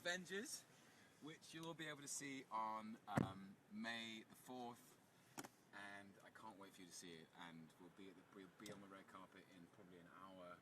Avengers, which you'll be able to see on May the 4th, and I can't wait for you to see it. And we'll be on the red carpet in probably an hour.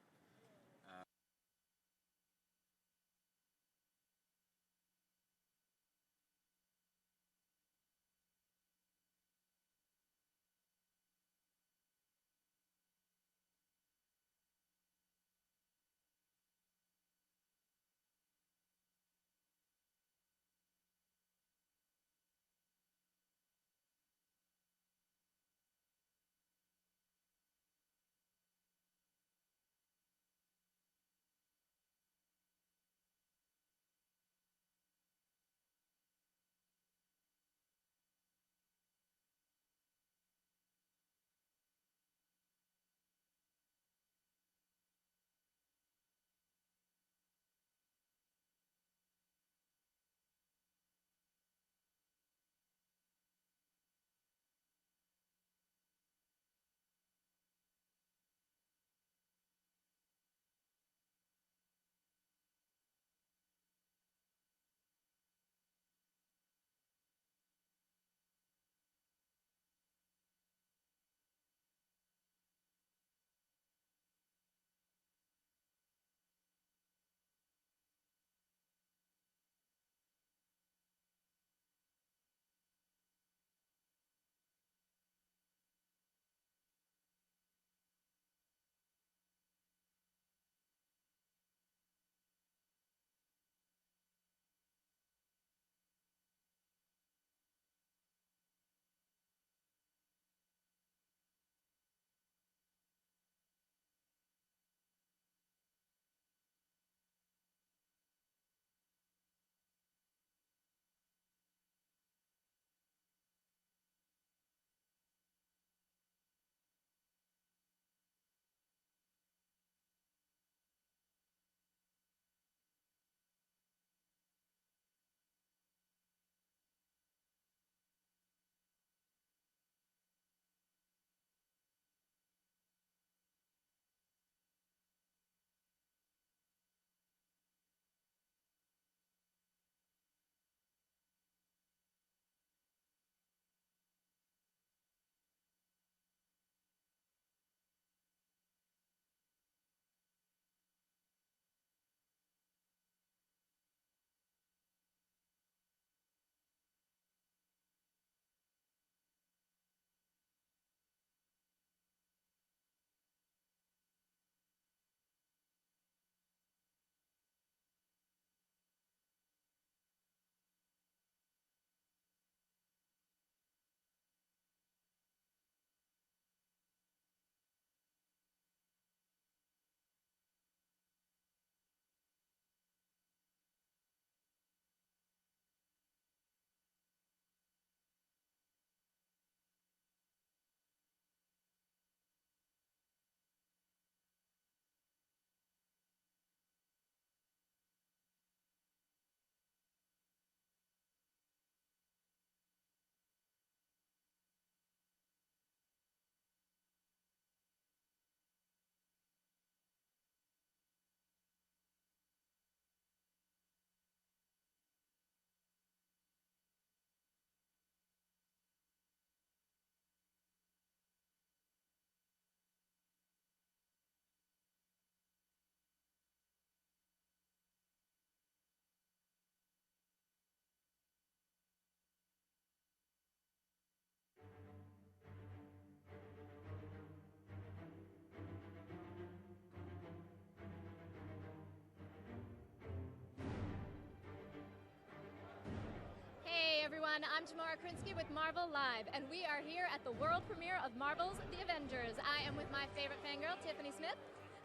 Hey everyone, I'm Tamara Krinsky with Marvel Live, and we are here at the world premiere of Marvel's The Avengers. I am with my favorite fangirl, Tiffany Smith.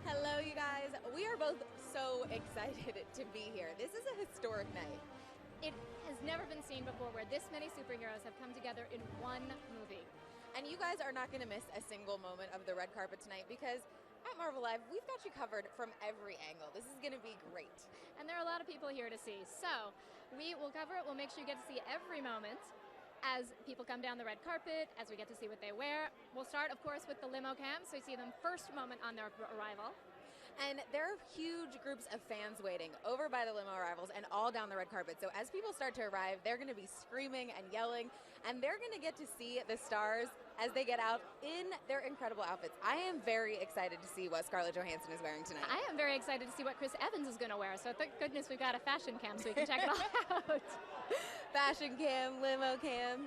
Hello, you guys. We are both so excited to be here. This is a historic night. It has never been seen before where this many superheroes have come together in one movie. And you guys are not going to miss a single moment of the red carpet tonight because at Marvel Live, we've got you covered from every angle. This is going to be great. And there are a lot of people here to see. So we will cover it. We'll make sure you get to see every moment as people come down the red carpet, as we get to see what they wear. We'll start, of course, with the limo cam, so you see them first moment on their arrival. And there are huge groups of fans waiting over by the limo arrivals and all down the red carpet. So as people start to arrive, they're going to be screaming and yelling, and they're going to get to see the stars as they get out in their incredible outfits. I am very excited to see what Scarlett Johansson is wearing tonight. I am very excited to see what Chris Evans is going to wear. So thank goodness we've got a fashion cam so we can check it all out. Fashion cam, limo cam.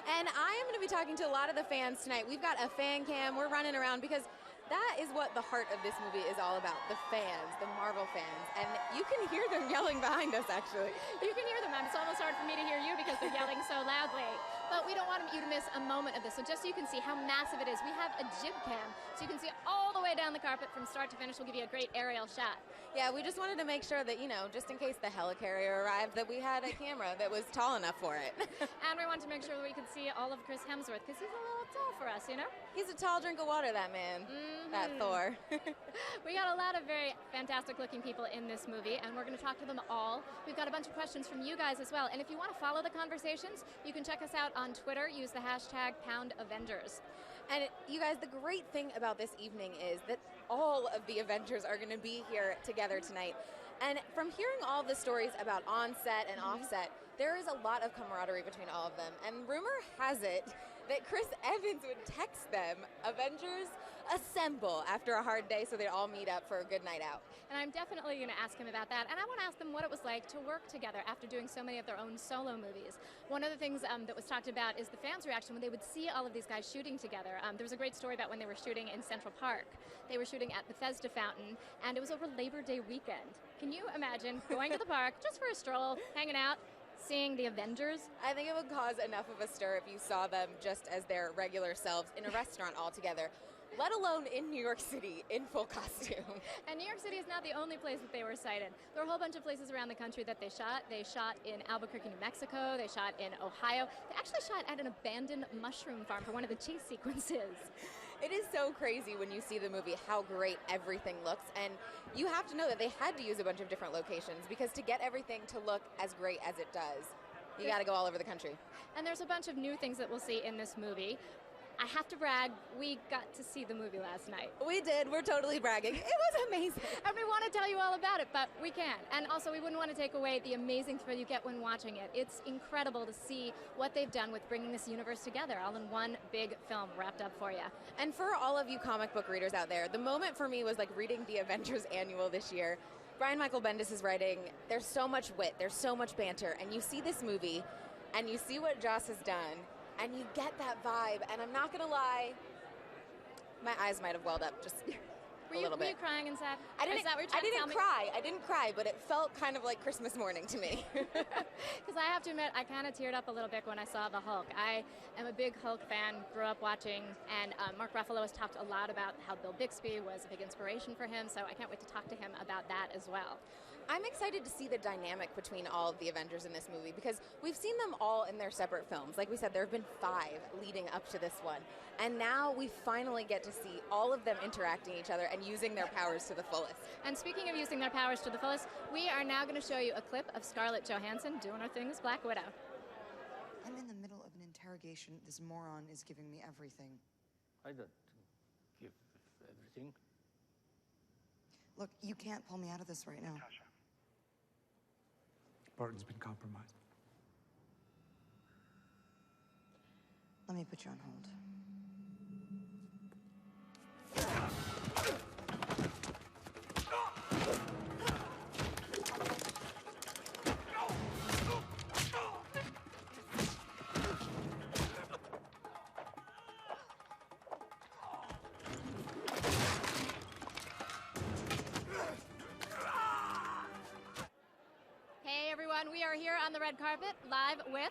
And I am going to be talking to a lot of the fans tonight. We've got a fan cam. We're running around because that is what the heart of this movie is all about, the fans, the Marvel fans. And you can hear them yelling behind us, actually. You can hear them. It's almost hard for me to hear you because they're yelling so loudly. But we don't want you to miss a moment of this. So just so you can see how massive it is, we have a jib cam. So you can see all the way down the carpet from start to finish. We'll give you a great aerial shot. Yeah, we just wanted to make sure that, just in case the helicarrier arrived, that we had a camera that was tall enough for it. And we wanted to make sure that we could see all of Chris Hemsworth because he's a little tall for us, He's a tall drink of water, that man. That Thor. We got a lot of very fantastic looking people in this movie, and we're going to talk to them all. We've got a bunch of questions from you guys as well. And if you want to follow the conversations, you can check us out on Twitter. Use the hashtag #PoundAvengers. And you guys, the great thing about this evening is that all of the Avengers are going to be here together tonight. And from hearing all the stories about on-set and off-set, there is a lot of camaraderie between all of them. And rumor has it that Chris Evans would text them, "Avengers, assemble," after a hard day so they'd all meet up for a good night out. And I'm definitely going to ask him about that. And I want to ask them what it was like to work together after doing so many of their own solo movies. One of the things that was talked about is the fans' reaction when they would see all of these guys shooting together. There was a great story about when they were shooting in Central Park. They were shooting at Bethesda Fountain, and it was over Labor Day weekend. Can you imagine going to the park just for a stroll, hanging out, seeing the Avengers? I think it would cause enough of a stir if you saw them just as their regular selves in a restaurant all together, let alone in New York City in full costume. And New York City is not the only place that they were sighted. There are a whole bunch of places around the country that they shot. They shot in Albuquerque, New Mexico. They shot in Ohio. They actually shot at an abandoned mushroom farm for one of the chase sequences. It is so crazy when you see the movie how great everything looks, and you have to know that they had to use a bunch of different locations because to get everything to look as great as it does, you got to go all over the country. And there's a bunch of new things that we'll see in this movie. I have to brag, we got to see the movie last night. We did. We're totally bragging. It was amazing. And we want to tell you all about it, but we can't. And also, we wouldn't want to take away the amazing thrill you get when watching it. It's incredible to see what they've done with bringing this universe together, all in one big film wrapped up for you. And for all of you comic book readers out there, the moment for me was like reading the Avengers Annual this year. Brian Michael Bendis is writing, there's so much wit, there's so much banter, and you see this movie, and you see what Joss has done, and you get that vibe, and I'm not going to lie, my eyes might have welled up just a little bit. Were you crying inside? I didn't cry, but it felt kind of like Christmas morning to me. Because I have to admit, I kind of teared up a little bit when I saw the Hulk. I am a big Hulk fan, grew up watching, and Mark Ruffalo has talked a lot about how Bill Bixby was a big inspiration for him, so I can't wait to talk to him about that as well. I'm excited to see the dynamic between all of the Avengers in this movie because we've seen them all in their separate films. Like we said, there have been 5 leading up to this one. And now we finally get to see all of them interacting each other and using their powers to the fullest. And speaking of using their powers to the fullest, we are now going to show you a clip of Scarlett Johansson doing her thing as Black Widow. I'm in the middle of an interrogation. This moron is giving me everything. I don't give everything. Look, you can't pull me out of this right now. Natasha. Barton's been compromised. Let me put you on hold. Hey everyone, we are here on the red carpet live with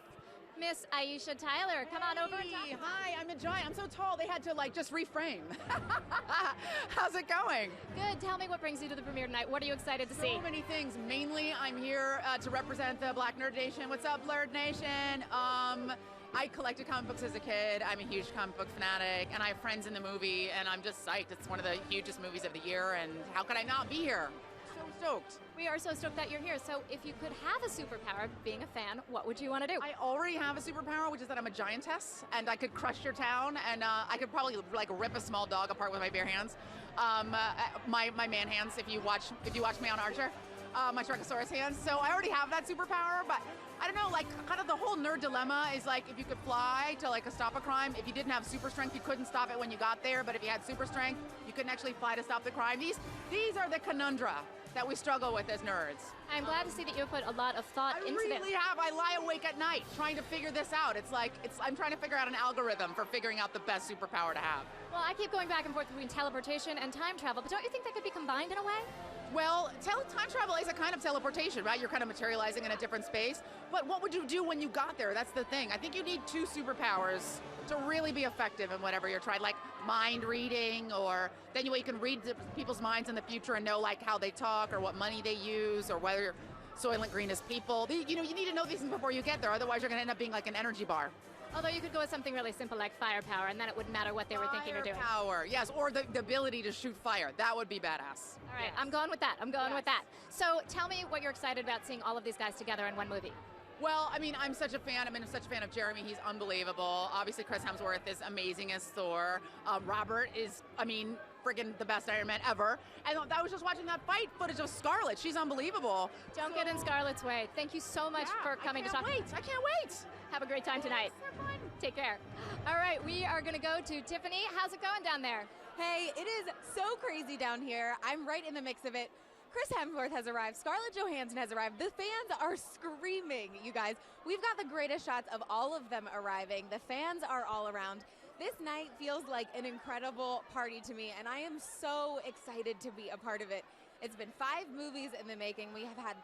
Miss Aisha Tyler. Come on over and talk. Hi, I'm a giant. I'm so tall they had to just reframe. How's it going? Good. Tell me what brings you to the premiere tonight. What are you excited to see? So many things. Mainly, I'm here to represent the Black Nerd Nation. What's up, Blurred Nation? I collected comic books as a kid. I'm a huge comic book fanatic, and I have friends in the movie, and I'm just psyched. It's one of the hugest movies of the year, and how could I not be here? stoked. We are so stoked that you're here. So if you could have a superpower, being a fan, what would you want to do? I already have a superpower, which is that I'm a giantess, and I could crush your town, and I could probably like rip a small dog apart with my bare hands. My man hands, if you watch me on Archer, my Trichosaurus hands. So I already have that superpower, but I don't know, like kind of the whole nerd dilemma is like if you could fly to like stop a crime, if you didn't have super strength, you couldn't stop it when you got there, but if you had super strength, you couldn't actually fly to stop the crime. These are the conundra that we struggle with as nerds. I'm glad to see that you put a lot of thought into this. I really have. I lie awake at night trying to figure this out. I'm trying to figure out an algorithm for figuring out the best superpower to have. Well, I keep going back and forth between teleportation and time travel, but don't you think they could be combined in a way? Well, time travel is a kind of teleportation, right? You're kind of materializing in a different space. But what would you do when you got there? That's the thing. I think you need two superpowers to really be effective in whatever you're trying, like mind reading, or then you can read people's minds in the future and know like how they talk or what money they use or whether Soylent Green is people. You need to know these things before you get there. Otherwise, you're going to end up being like an energy bar. Although you could go with something really simple like firepower, and then it wouldn't matter what they were thinking or doing. Firepower, yes, or the ability to shoot fire. That would be badass. All right, yes. I'm going with that. With that. So tell me what you're excited about seeing all of these guys together in one movie. Well, I mean, I'm such a fan of Jeremy. He's unbelievable. Obviously, Chris Hemsworth is amazing as Thor. Robert is, friggin' the best Iron Man ever. And I was just watching that fight footage of Scarlett. She's unbelievable. Don't get in Scarlett's way. Thank you so much for coming to talk. I can't wait. Have a great time tonight. So fun. Take care. All right, we are going to go to Tiffany. How's it going down there? Hey, it is so crazy down here. I'm right in the mix of it. Chris Hemsworth has arrived. Scarlett Johansson has arrived. The fans are screaming, you guys. We've got the greatest shots of all of them arriving. The fans are all around. This night feels like an incredible party to me, and I am so excited to be a part of it. It's been 5 movies in the making. We have had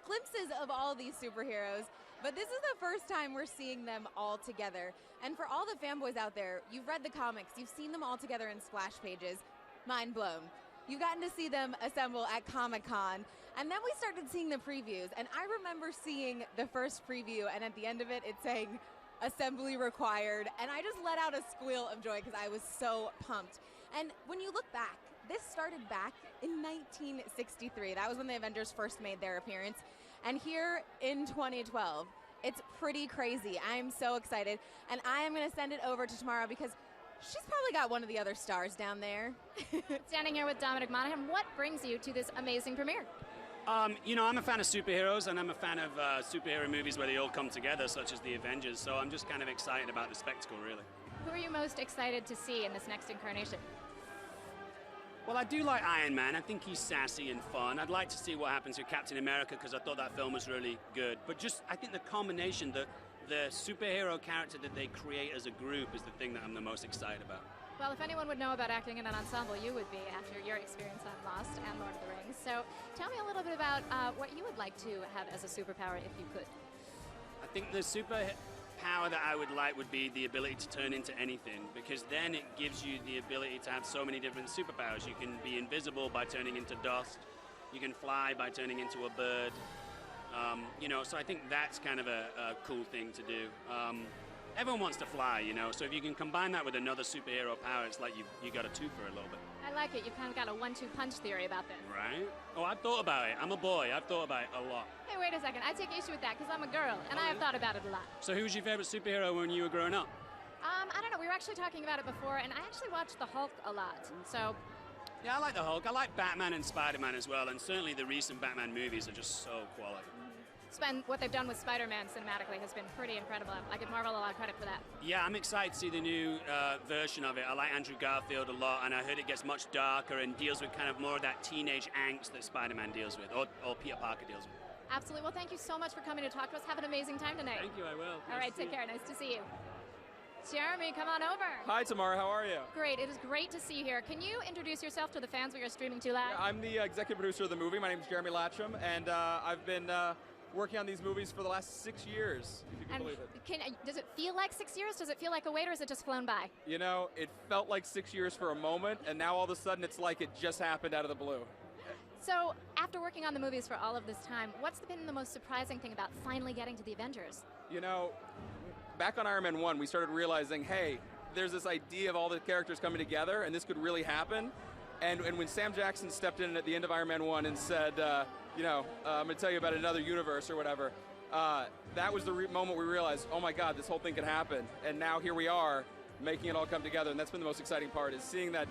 glimpses of all these superheroes, but this is the first time we're seeing them all together. And for all the fanboys out there, you've read the comics, you've seen them all together in splash pages. Mind blown. You've gotten to see them assemble at Comic-Con, and then we started seeing the previews, and I remember seeing the first preview, and at the end of it, it's saying, assembly required, and I just let out a squeal of joy because I was so pumped. And when you look back, this started back in 1963. That was when the Avengers first made their appearance. And here in 2012, it's pretty crazy. I'm so excited, and I am going to send it over to Tamara because she's probably got one of the other stars down there. Standing here with Dominic Monaghan, what brings you to this amazing premiere? I'm a fan of superheroes, and I'm a fan of superhero movies where they all come together, such as the Avengers, so I'm just kind of excited about the spectacle, really. Who are you most excited to see in this next incarnation? Well, I do like Iron Man. I think he's sassy and fun. I'd like to see what happens with Captain America, because I thought that film was really good. But I think the combination, the superhero character that they create as a group is the thing that I'm the most excited about. Well, if anyone would know about acting in an ensemble, you would be after your experience on Lost and Lord of the Rings. So tell me a little bit about what you would like to have as a superpower if you could. I think the superpower that I would like would be the ability to turn into anything, because then it gives you the ability to have so many different superpowers. You can be invisible by turning into dust. You can fly by turning into a bird. So I think that's kind of a cool thing to do. Everyone wants to fly, so if you can combine that with another superhero power, it's like you got a twofer a little bit. I like it. You've kind of got a 1-2 punch theory about this. Right? Oh, I've thought about it. I'm a boy. I've thought about it a lot. Hey, wait a second. I take issue with that because I'm a girl, and I have thought about it a lot. So who was your favorite superhero when you were growing up? I don't know. We were actually talking about it before, and I actually watched the Hulk a lot. So. Yeah, I like the Hulk. I like Batman and Spider-Man as well, and certainly the recent Batman movies are just so quality. What they've done with Spider-Man cinematically has been pretty incredible. I give Marvel a lot of credit for that. Yeah, I'm excited to see the new version of it. I like Andrew Garfield a lot, and I heard it gets much darker and deals with kind of more of that teenage angst that Spider-Man deals with, or Peter Parker deals with. Absolutely. Well, thank you so much for coming to talk to us. Have an amazing time tonight. Thank you, I will. All right, take care. Nice to see you. Jeremy, come on over. Hi, Tamara. How are you? Great. It is great to see you here. Can you introduce yourself to the fans? We are streaming too loud. Yeah, I'm the executive producer of the movie. My name is Jeremy Latcham, and I've been working on these movies for the last 6 years, if you can believe it. Does it feel like 6 years? Does it feel like a wait, or has it just flown by? It felt like 6 years for a moment, and now all of a sudden it's like it just happened out of the blue. So, after working on the movies for all of this time, what's been the most surprising thing about finally getting to the Avengers? Back on Iron Man 1, we started realizing, hey, there's this idea of all the characters coming together, and this could really happen. And when Sam Jackson stepped in at the end of Iron Man 1 and said, I'm going to tell you about another universe or whatever, that was the moment we realized, oh my God, this whole thing could happen. And now here we are, making it all come together. And that's been the most exciting part, is seeing that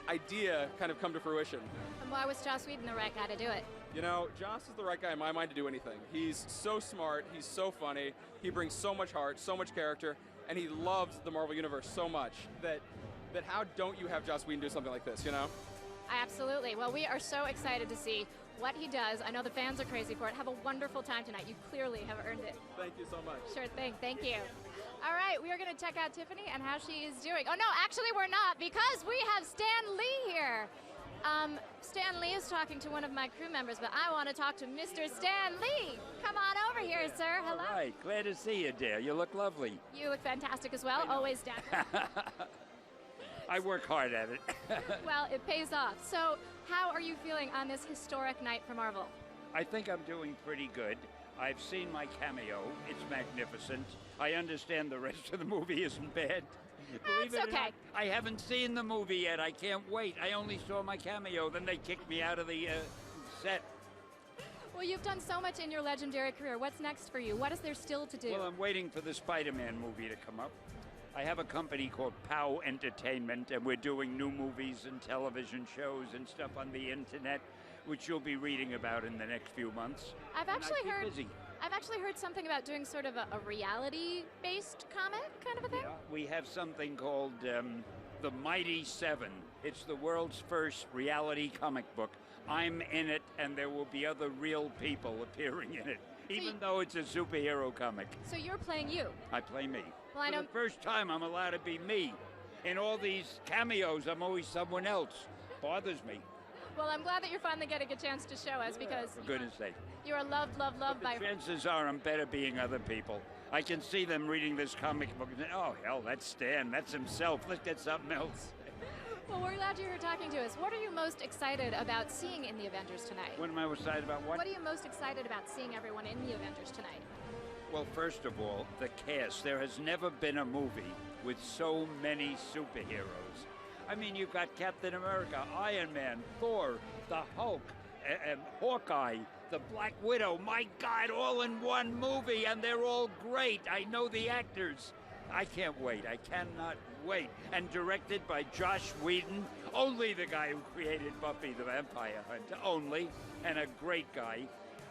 idea kind of come to fruition. And why was Joss Whedon the right guy to do it? Joss is the right guy in my mind to do anything. He's so smart, he's so funny, he brings so much heart, so much character, and he loves the Marvel Universe so much that how don't you have Joss Whedon do something like this, Absolutely. Well, we are so excited to see what he does. I know the fans are crazy for it. Have a wonderful time tonight. You clearly have earned it. Thank you so much. Sure thing. Thank you. All right, we are going to check out Tiffany and how she is doing. Oh, no, actually we're not, because we have Stan Lee here. Stan Lee is talking to one of my crew members, but I want to talk to Mr. Stan Lee. Come on over here, sir. Hello. All right, glad to see you, dear. You look lovely. You look fantastic as well. Always down. I work hard at it. Well, it pays off. So, how are you feeling on this historic night for Marvel? I think I'm doing pretty good. I've seen my cameo. It's magnificent. I understand the rest of the movie isn't bad. Believe That's it or okay. not, I haven't seen the movie yet. I can't wait. I only saw my cameo. Then they kicked me out of the set. Well, you've done so much in your legendary career. What's next for you? What is there still to do? Well, I'm waiting for the Spider-Man movie to come up. I have a company called POW Entertainment, and we're doing new movies and television shows and stuff on the internet, which you'll be reading about in the next few months. I've actually busy. heard something about doing sort of a reality-based comic kind of a thing. Yeah, we have something called The Mighty Seven. It's the world's first reality comic book. I'm in it, and there will be other real people appearing in it, even though it's a superhero comic. So you're playing you. I play me. Well, I know. For the first time, I'm allowed to be me. In all these cameos, I'm always someone else. Bothers me. Well, I'm glad that you're finally getting a chance to show us, because For goodness sake. you are loved by... Chances are I'm better being other people. I can see them reading this comic book and say, oh, hell, that's Stan. That's himself. Let's get something else. Well, we're glad you're here talking to us. What are you most excited about seeing in the Avengers tonight? What am I excited about? What are you most excited about seeing everyone in the Avengers tonight? Well, first of all, the cast. There has never been a movie with so many superheroes. I mean, you've got Captain America, Iron Man, Thor, the Hulk, Hawkeye, the Black Widow. My God, all in one movie, and they're all great. I know the actors. I can't wait. I cannot wait. And directed by Joss Whedon, only the guy who created Buffy the Vampire Hunter, only, and a great guy.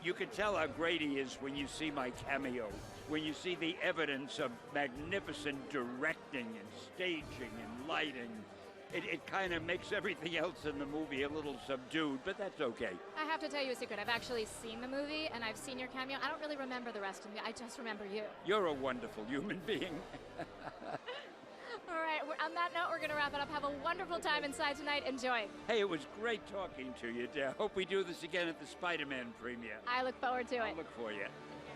You can tell how great he is when you see my cameo, when you see the evidence of magnificent directing and staging and lighting. It kind of makes everything else in the movie a little subdued, but that's okay. I have to tell you a secret. I've actually seen the movie, and I've seen your cameo. I don't really remember the rest of me. I just remember you. You're a wonderful human being. All right, on that note, we're going to wrap it up. Have a wonderful time inside tonight. Enjoy. Hey, it was great talking to you, dear. Hope we do this again at the Spider-Man premiere. I look forward to it. I'll look for you.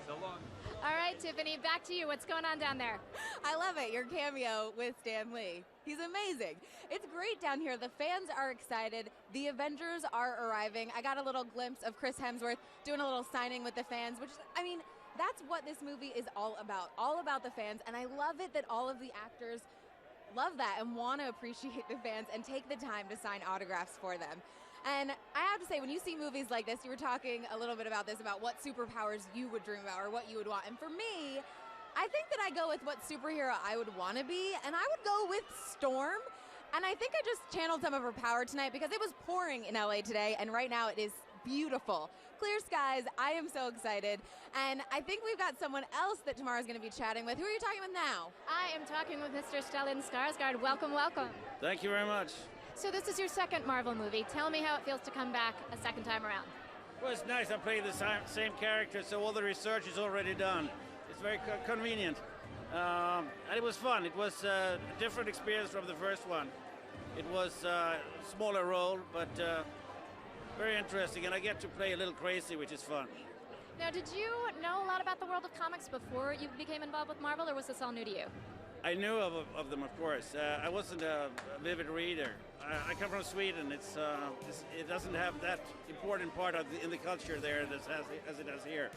So long. All right, Tiffany, back to you. What's going on down there? I love it, your cameo with Stan Lee. He's amazing. It's great down here. The fans are excited. The Avengers are arriving. I got a little glimpse of Chris Hemsworth doing a little signing with the fans, which is, I mean, that's what this movie is all about the fans. And I love it that all of the actors love that and want to appreciate the fans and take the time to sign autographs for them. And I have to say, when you see movies like this, you were talking a little bit about this, about what superpowers you would dream about or what you would want. And for me, I think that I go with what superhero I would want to be, and I would go with Storm. And I think I just channeled some of her power tonight because it was pouring in LA today, and right now it is beautiful. Clear skies. I am so excited. And I think we've got someone else that Tamara's going to be chatting with. Who are you talking with now? I am talking with Mr. Stellan Skarsgard. Welcome, welcome. Thank you very much. So this is your second Marvel movie. Tell me how it feels to come back a second time around. Well, it's nice. I'm playing the same character, so all the research is already done. It's very convenient. And it was fun. It was a different experience from the first one. It was a smaller role, but very interesting. And I get to play a little crazy, which is fun. Now, did you know a lot about the world of comics before you became involved with Marvel, or was this all new to you? I knew of them, of course. I wasn't a vivid reader. I come from Sweden. It doesn't have that important part in the culture there as it does here.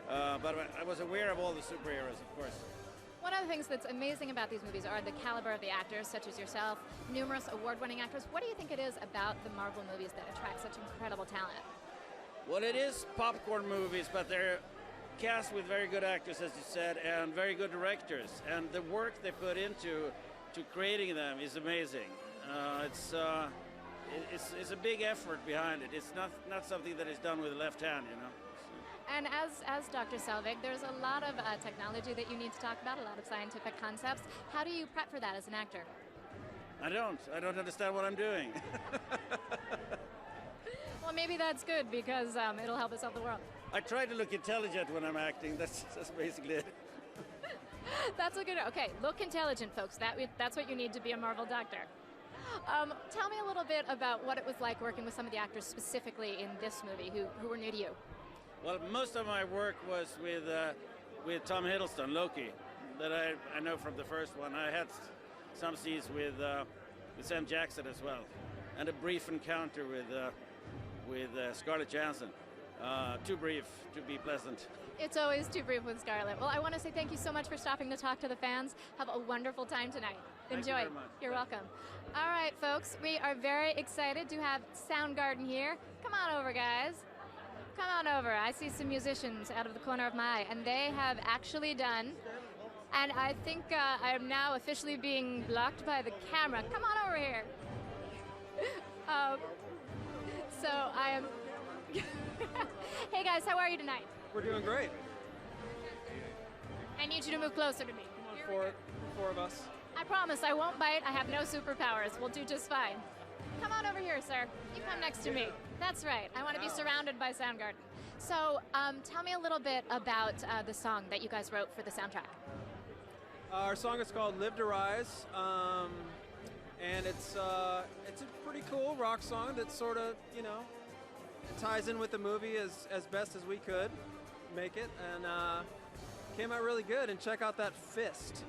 But I was aware of all the superheroes, of course. One of the things that's amazing about these movies are the caliber of the actors, such as yourself, numerous award-winning actors. What do you think it is about the Marvel movies that attract such incredible talent? Well, it is popcorn movies, but they're cast with very good actors, as you said, and very good directors. And the work they put into creating them is amazing. It's a big effort behind it. It's not something that is done with the left hand, you know. And as Dr. Selvig, there's a lot of technology that you need to talk about, a lot of scientific concepts. How do you prep for that as an actor? I don't understand what I'm doing. Well, maybe that's good because it'll help us help the world. I try to look intelligent when I'm acting. That's basically it. That's a good. Okay, look intelligent, folks. That's what you need to be a Marvel doctor. Tell me a little bit about what it was like working with some of the actors specifically in this movie who were new to you. Well, most of my work was with Tom Hiddleston, Loki, that I know from the first one. I had some scenes with Sam Jackson as well, and a brief encounter with Scarlett Johansson. Too brief to be pleasant. It's always too brief with Scarlett. Well, I want to say thank you so much for stopping to talk to the fans. Have a wonderful time tonight. Enjoy. Thank you very much. You're welcome. All right, folks, we are very excited to have Soundgarden here. Come on over, guys. Come on over. I see some musicians out of the corner of my eye, and they have actually done, and I think I am now officially being blocked by the camera. Come on over here. So I am... Hey guys, how are you tonight? We're doing great. I need you to move closer to me. Come on, four of us. I promise I won't bite. I have no superpowers. We'll do just fine. Come on over here, sir. You come next to me. That's right. I want to be surrounded by Soundgarden. So tell me a little bit about the song that you guys wrote for the soundtrack. Our song is called Live to Rise, and it's a pretty cool rock song that sort of, you know, it ties in with the movie as best as we could make it, and came out really good. And check out that fist.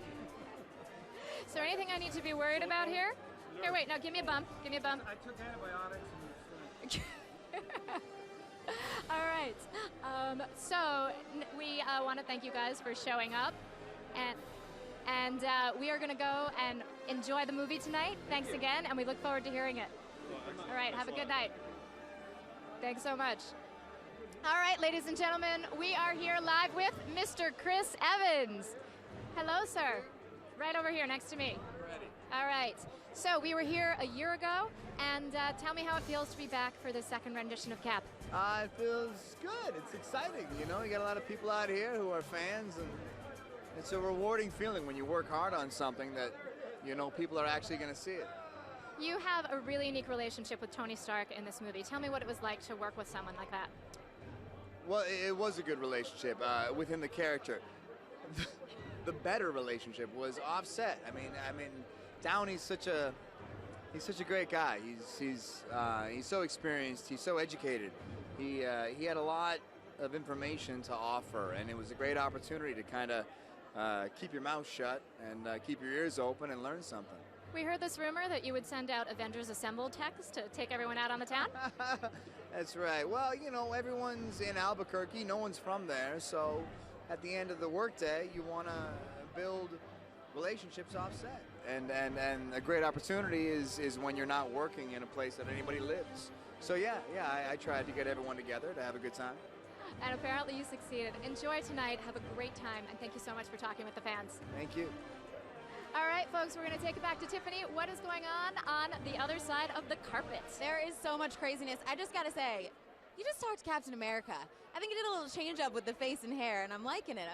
Is there anything I need to be worried about here? Here, wait, no, give me a bump. Give me a bump. I took antibiotics. All right. So we want to thank you guys for showing up, and we are going to go and enjoy the movie tonight. Thanks again, and we look forward to hearing it. All right, have a good night. Thanks so much. All right, ladies and gentlemen, we are here live with Mr. Chris Evans. Hello, sir. Right over here next to me. Ready. All right. So we were here a year ago, and tell me how it feels to be back for the second rendition of Cap. It feels good. It's exciting. You know, you got a lot of people out here who are fans, and it's a rewarding feeling when you work hard on something that, you know, people are actually going to see it. You have a really unique relationship with Tony Stark in this movie. Tell me what it was like to work with someone like that. Well, it was a good relationship within the character. The better relationship was offset. I mean, Downey's such a great guy. He's so experienced. He's so educated. He had a lot of information to offer, and it was a great opportunity to kind of keep your mouth shut and keep your ears open and learn something. We heard this rumor that you would send out Avengers Assemble text to take everyone out on the town. That's right. Well, you know, everyone's in Albuquerque. No one's from there, so at the end of the workday, you want to build relationships offset. And a great opportunity is when you're not working in a place that anybody lives. So yeah, I tried to get everyone together to have a good time. And apparently you succeeded. Enjoy tonight, have a great time, and thank you so much for talking with the fans. Thank you. All right, folks, we're going to take it back to Tiffany. What is going on the other side of the carpet? There is so much craziness. I just got to say, you just talked Captain America. I think you did a little change up with the face and hair, and I'm liking it.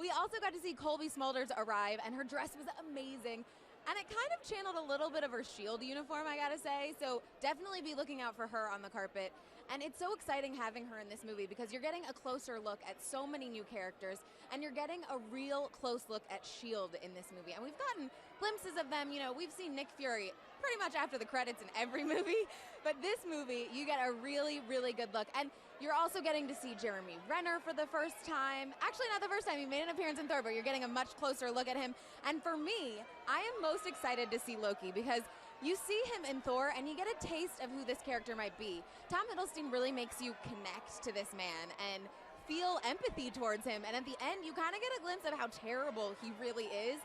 We also got to see Cobie Smulders arrive, and her dress was amazing. And it kind of channeled a little bit of her S.H.I.E.L.D. uniform, I gotta say. So definitely be looking out for her on the carpet. And it's so exciting having her in this movie because you're getting a closer look at so many new characters, and you're getting a real close look at S.H.I.E.L.D. in this movie. And we've gotten glimpses of them. You know, we've seen Nick Fury pretty much after the credits in every movie. But this movie, you get a really, really good look. And you're also getting to see Jeremy Renner for the first time. Actually, not the first time. He made an appearance in Thor, but you're getting a much closer look at him. And for me, I am most excited to see Loki because you see him in Thor and you get a taste of who this character might be. Tom Hiddleston really makes you connect to this man and feel empathy towards him. And at the end, you kind of get a glimpse of how terrible he really is.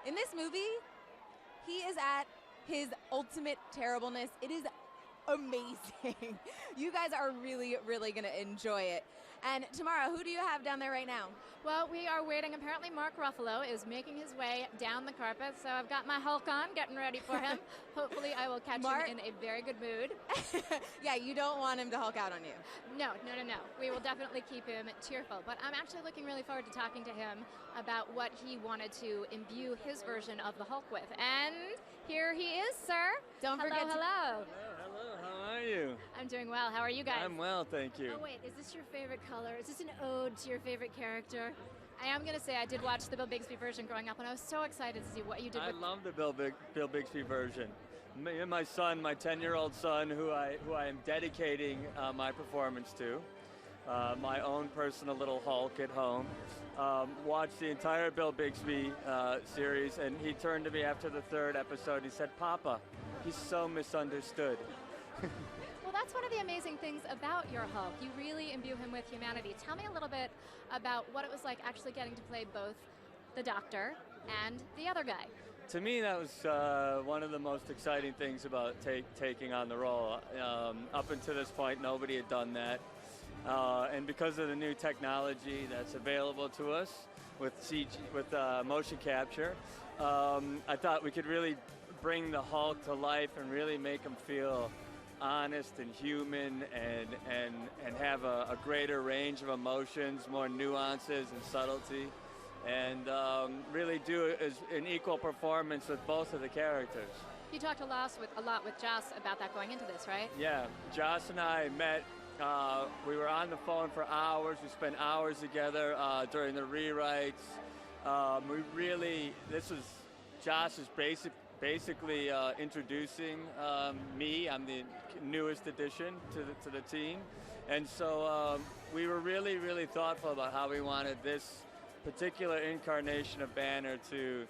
In this movie, he is at his ultimate terribleness. It is amazing. You guys are really, really going to enjoy it. And Tamara, who do you have down there right now? Well, we are waiting. Apparently, Mark Ruffalo is making his way down the carpet, so I've got my Hulk on, getting ready for him. Hopefully, I will catch him in a very good mood. Yeah, you don't want him to Hulk out on you. No. We will definitely keep him cheerful. But I'm actually looking really forward to talking to him about what he wanted to imbue his version of the Hulk with. And here he is, sir. Don't forget to... Hello. Hello, how are you? I'm doing well. How are you guys? I'm well, thank you. Oh, wait, is this your favorite color? Is this an ode to your favorite character? I am going to say I did watch the Bill Bixby version growing up, and I was so excited to see what you did with... I love the Bill Bixby version. Me and my son, my 10-year-old son, who I am dedicating my performance to, my own personal little Hulk at home, watched the entire Bill Bixby series, and he turned to me after the third episode. He said, "Papa, he's so misunderstood." Well, that's one of the amazing things about your Hulk. You really imbue him with humanity. Tell me a little bit about what it was like actually getting to play both the Doctor and the other guy. To me, that was one of the most exciting things about taking on the role. Up until this point, nobody had done that. And because of the new technology that's available to us with motion capture, I thought we could really bring the Hulk to life and really make him feel honest and human and have a greater range of emotions, more nuances and subtlety, and really do an equal performance with both of the characters. You talked a lot with Joss about that going into this, right? Yeah, Joss and I met. We were on the phone for hours. We spent hours together during the rewrites. This was Joss's basically introducing me. I'm the newest addition to the team. And so we were really, really thoughtful about how we wanted this particular incarnation of Banner to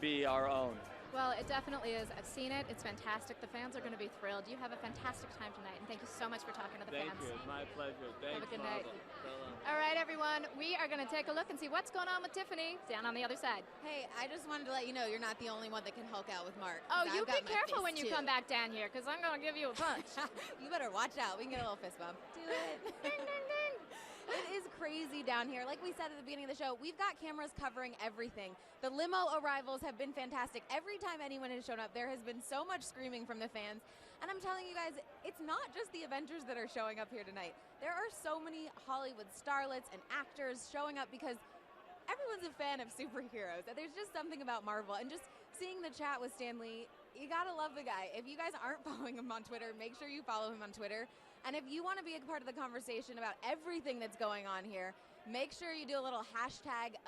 be our own. Well, it definitely is. I've seen it. It's fantastic. The fans are going to be thrilled. You have a fantastic time tonight, and thank you so much for talking to the fans. Thank you. It's my pleasure. Thanks, have a good night. Marvel. All right, everyone. We are going to take a look and see what's going on with Tiffany down on the other side. Hey, I just wanted to let you know you're not the only one that can Hulk out with Mark. Oh, you be careful when you come back down here, because I'm going to give you a punch. You better watch out. We can get a little fist bump. Do it. Ding, ding, ding. It is crazy down here. Like we said at the beginning of the show, we've got cameras covering everything. The limo arrivals have been fantastic. Every time anyone has shown up, there has been so much screaming from the fans. And I'm telling you guys, it's not just the Avengers that are showing up here tonight. There are so many Hollywood starlets and actors showing up because everyone's a fan of superheroes. There's just something about Marvel. And just seeing the chat with Stan Lee, you gotta love the guy. If you guys aren't following him on Twitter, make sure you follow him on Twitter. And if you want to be a part of the conversation about everything that's going on here, make sure you do a little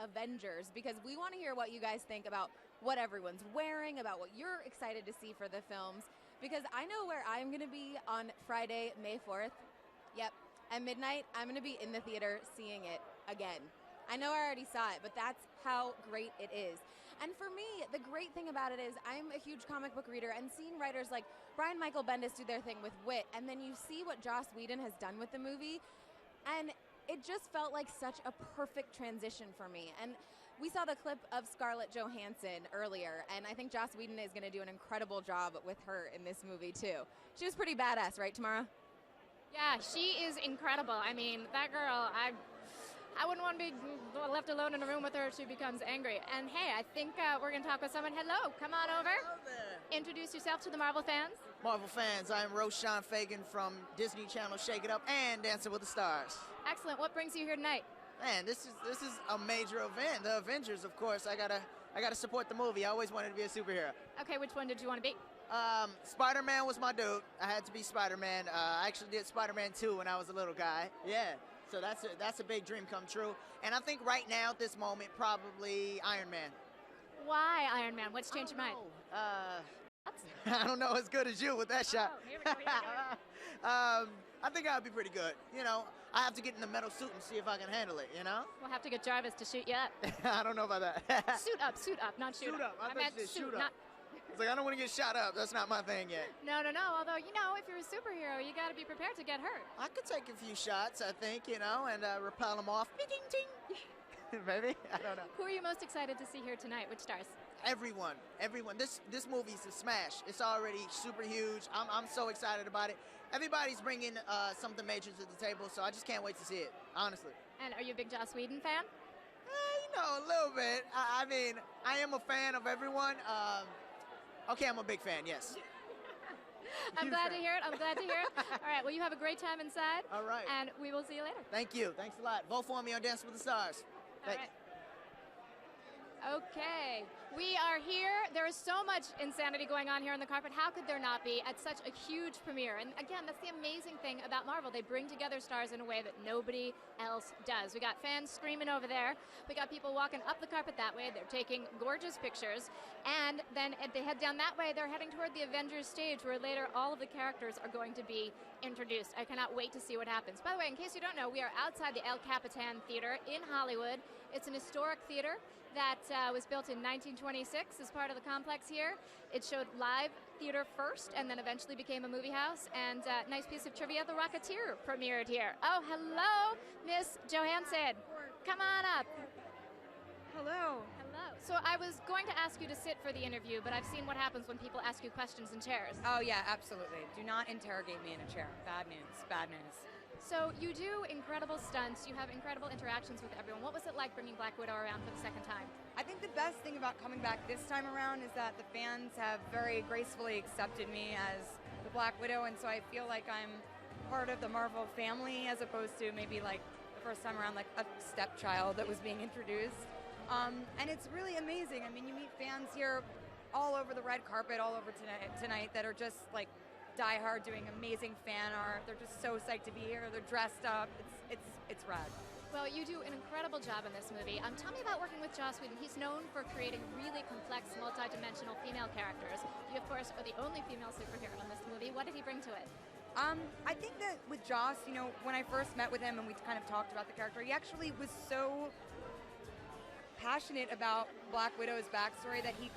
#Avengers, because we want to hear what you guys think about what everyone's wearing, about what you're excited to see for the films, because I know where I'm going to be on Friday, May 4th. Yep, at midnight, I'm going to be in the theater seeing it again. I know I already saw it, but that's how great it is. And for me, the great thing about it is I'm a huge comic book reader, and seeing writers like Brian Michael Bendis do their thing with wit, and then you see what Joss Whedon has done with the movie, and it just felt like such a perfect transition for me. And we saw the clip of Scarlett Johansson earlier, and I think Joss Whedon is going to do an incredible job with her in this movie too. She was pretty badass, right, Tamara? Yeah, she is incredible. I mean, that girl, I wouldn't want to be left alone in a room with her if she becomes angry. And hey, I think we're going to talk with someone. Hello, come on over. Hello there. Introduce yourself to the Marvel fans. Marvel fans, I'm Roshan Fagan from Disney Channel Shake It Up and Dancing with the Stars. Excellent. What brings you here tonight? Man, this is a major event. The Avengers, of course. I gotta support the movie. I always wanted to be a superhero. Okay, which one did you want to be? Spider-Man was my dude. I had to be Spider-Man. I actually did Spider-Man 2 when I was a little guy. Yeah. So that's a big dream come true. And I think right now at this moment, probably Iron Man. Why Iron Man? What's changed your mind? I don't know as good as you with that shot. Here we go. I think I'll be pretty good. You know, I have to get in the metal suit and see if I can handle it, you know? We'll have to get Jarvis to shoot you up. I don't know about that. Suit up, not shoot up. Suit up. I meant shoot suit, up. not... It's like, I don't want to get shot up. That's not my thing yet. No, no, no. Although, you know, if you're a superhero, you got to be prepared to get hurt. I could take a few shots, I think, you know, and repel them off. Ting. Maybe? I don't know. Who are you most excited to see here tonight? Which stars? Everyone. This movie's a smash. It's already super huge. I'm so excited about it. Everybody's bringing something major to the table, so I just can't wait to see it, honestly. And are you a big Joss Whedon fan? You know, a little bit. I mean, I am a fan of everyone. Okay, I'm a big fan, yes. I'm glad to hear it. I'm glad to hear it. All right, well, you have a great time inside. All right. And we will see you later. Thank you. Thanks a lot. Vote for me on Dance with the Stars. All right. Okay, we are here. There is so much insanity going on here on the carpet. How could there not be at such a huge premiere? And again, that's the amazing thing about Marvel. They bring together stars in a way that nobody else does. We got fans screaming over there. We got people walking up the carpet that way. They're taking gorgeous pictures. And then they head down that way. They're heading toward the Avengers stage where later all of the characters are going to be introduced. I cannot wait to see what happens. By the way, in case you don't know, we are outside the El Capitan Theatre in Hollywood. It's an historic theater that was built in 1926 as part of the complex here. It showed live theater first and then eventually became a movie house. And nice piece of trivia, The Rocketeer premiered here. Oh, hello, Miss Johansson. Come on up. Hello. Hello. So I was going to ask you to sit for the interview, but I've seen what happens when people ask you questions in chairs. Oh, yeah, absolutely. Do not interrogate me in a chair. Bad news. Bad news. So you do incredible stunts. You have incredible interactions with everyone. What was it like bringing Black Widow around for the second time? I think the best thing about coming back this time around is that the fans have very gracefully accepted me as the Black Widow, and so I feel like I'm part of the Marvel family as opposed to maybe like the first time around like a stepchild that was being introduced. And it's really amazing. I mean, you meet fans here all over the red carpet, all over tonight that are just like diehard, doing amazing fan art. They're just so psyched to be here. They're dressed up. It's rad. Well, you do an incredible job in this movie. Tell me about working with Joss Whedon. He's known for creating really complex, multi-dimensional female characters. You, of course, are the only female superhero in this movie. What did he bring to it? I think that with Joss, you know, when I first met with him and we kind of talked about the character, he actually was so passionate about Black Widow's backstory that he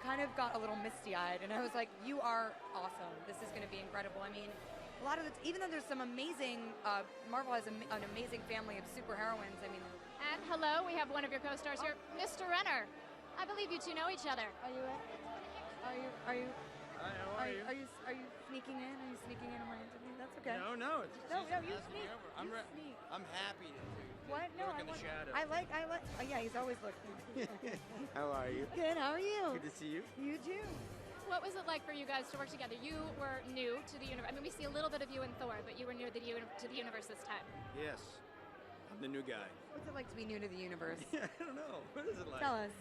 kind of got a little misty-eyed, and I was like, you are awesome. This is going to be incredible. I mean, a lot of even though there's some amazing, Marvel has an amazing family of superheroines, I mean. And hello, we have one of your co-stars here, Mr. Renner. I believe you two know each other. Are you sneaking in? Are you sneaking in on my interview? That's okay. No, you sneak. I'm happy to What? No, work in the shadow. I like. Oh, yeah, he's always looking. How are you? Good. How are you? Good to see you. You too. What was it like for you guys to work together? You were new to the universe. I mean, we see a little bit of you in Thor, but you were new to the universe this time. Yes, I'm the new guy. What's it like to be new to the universe? I don't know. What is it like? Tell us.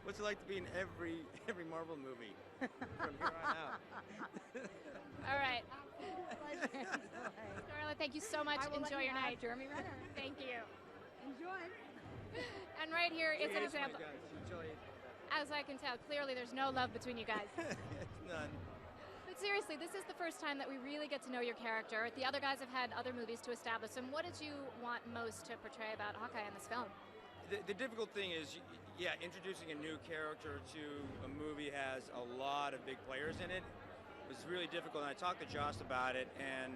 What's it like to be in every Marvel movie from here on out? All right. Scarlett, thank you so much. Enjoy your night. Jeremy Renner. Thank you. Enjoy. And right here is an example. Enjoy it. As I can tell, clearly there's no love between you guys. None. But seriously, this is the first time that we really get to know your character. The other guys have had other movies to establish him. What did you want most to portray about Hawkeye in this film? The difficult thing is, yeah, introducing a new character to a movie has a lot of big players in it. It was really difficult, and I talked to Joss about it, and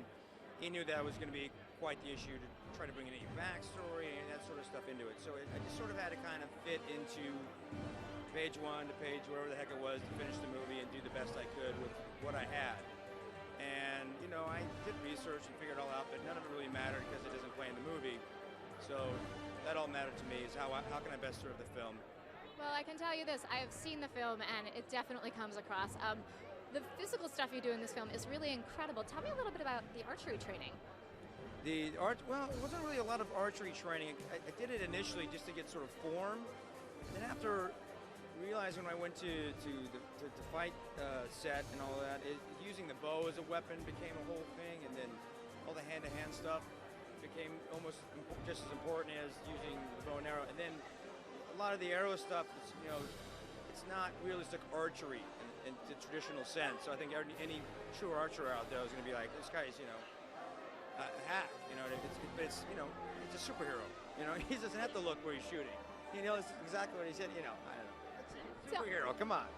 he knew that was going to be quite the issue to try to bring in a backstory and that sort of stuff into it. So I just sort of had to kind of fit into page one to page wherever the heck it was to finish the movie and do the best I could with what I had. And, you know, I did research and figured it all out, but none of it really mattered because it doesn't play in the movie. So that all mattered to me is how can I best serve the film. Well, I can tell you this. I have seen the film, and it definitely comes across. The physical stuff you do in this film is really incredible. Tell me a little bit about the archery training. The art, well, it wasn't really a lot of archery training. I did it initially just to get sort of form. Then after realizing when I went to the fight set and all that, using the bow as a weapon became a whole thing, and then all the hand-to-hand stuff became almost just as important as using the bow and arrow. And then a lot of the arrow stuff is, you know, it's not realistic archery in the traditional sense. So I think any true archer out there is going to be like, this guy's, you know, a hack. You know, but it's you know, it's a superhero. You know, he doesn't have to look where he's shooting. He knows exactly what he said. You know, I don't know. It's a superhero. Come on.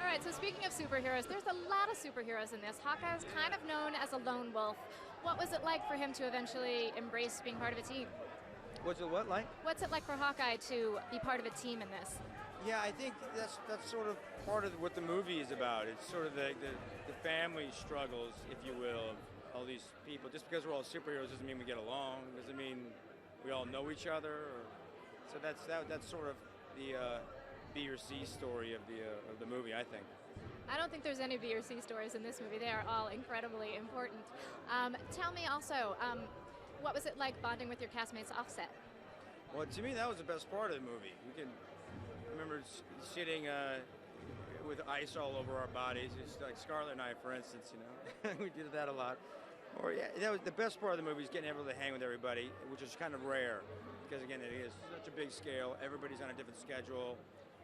All right, so speaking of superheroes, there's a lot of superheroes in this. Hawkeye is kind of known as a lone wolf. What was it like for him to eventually embrace being part of a team? What's it what like? What's it like for Hawkeye to be part of a team in this? Yeah, I think that's sort of part of what the movie is about. It's sort of the family struggles, if you will, of all these people. Just because we're all superheroes doesn't mean we get along. Doesn't mean we all know each other. So that's sort of the B or C story of the movie, I think. I don't think there's any B or C stories in this movie. They are all incredibly important. Tell me also, what was it like bonding with your castmates offset? Well, to me, that was the best part of the movie. I remember sitting with ice all over our bodies. It's like Scarlett and I, for instance, we did that a lot. Or yeah, that was the best part of the movie is getting able to hang with everybody, which is kind of rare because again, it is such a big scale. Everybody's on a different schedule.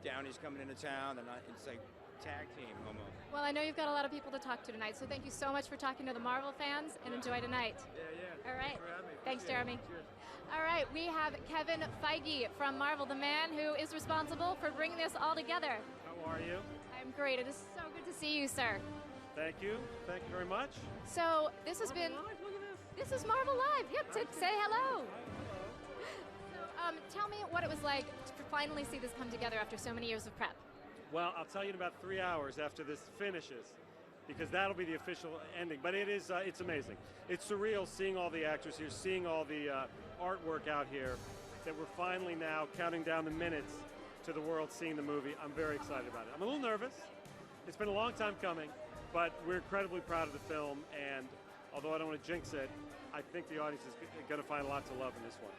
Downey's coming into town, and it's like tag team almost. Well, I know you've got a lot of people to talk to tonight, so thank you so much for talking to the Marvel fans, and enjoy tonight. Yeah. All right. Thanks for having me. Thanks, Jeremy. Cheers. All right, we have Kevin Feige from Marvel, the man who is responsible for bringing this all together. How are you? I'm great. It is so good to see you, sir. Thank you. Thank you very much. So this has been. Live, look at this is Marvel Live. Yep. Say hello. So, tell me what it was like to finally see this come together after so many years of prep. Well, I'll tell you in about 3 hours after this finishes, because that'll be the official ending. But it is, it's amazing. It's surreal seeing all the actors here, seeing all the artwork out here, that we're finally now counting down the minutes to the world seeing the movie. I'm very excited about it. I'm a little nervous. It's been a long time coming, but we're incredibly proud of the film, and although I don't want to jinx it, I think the audience is going to find lots of love in this one.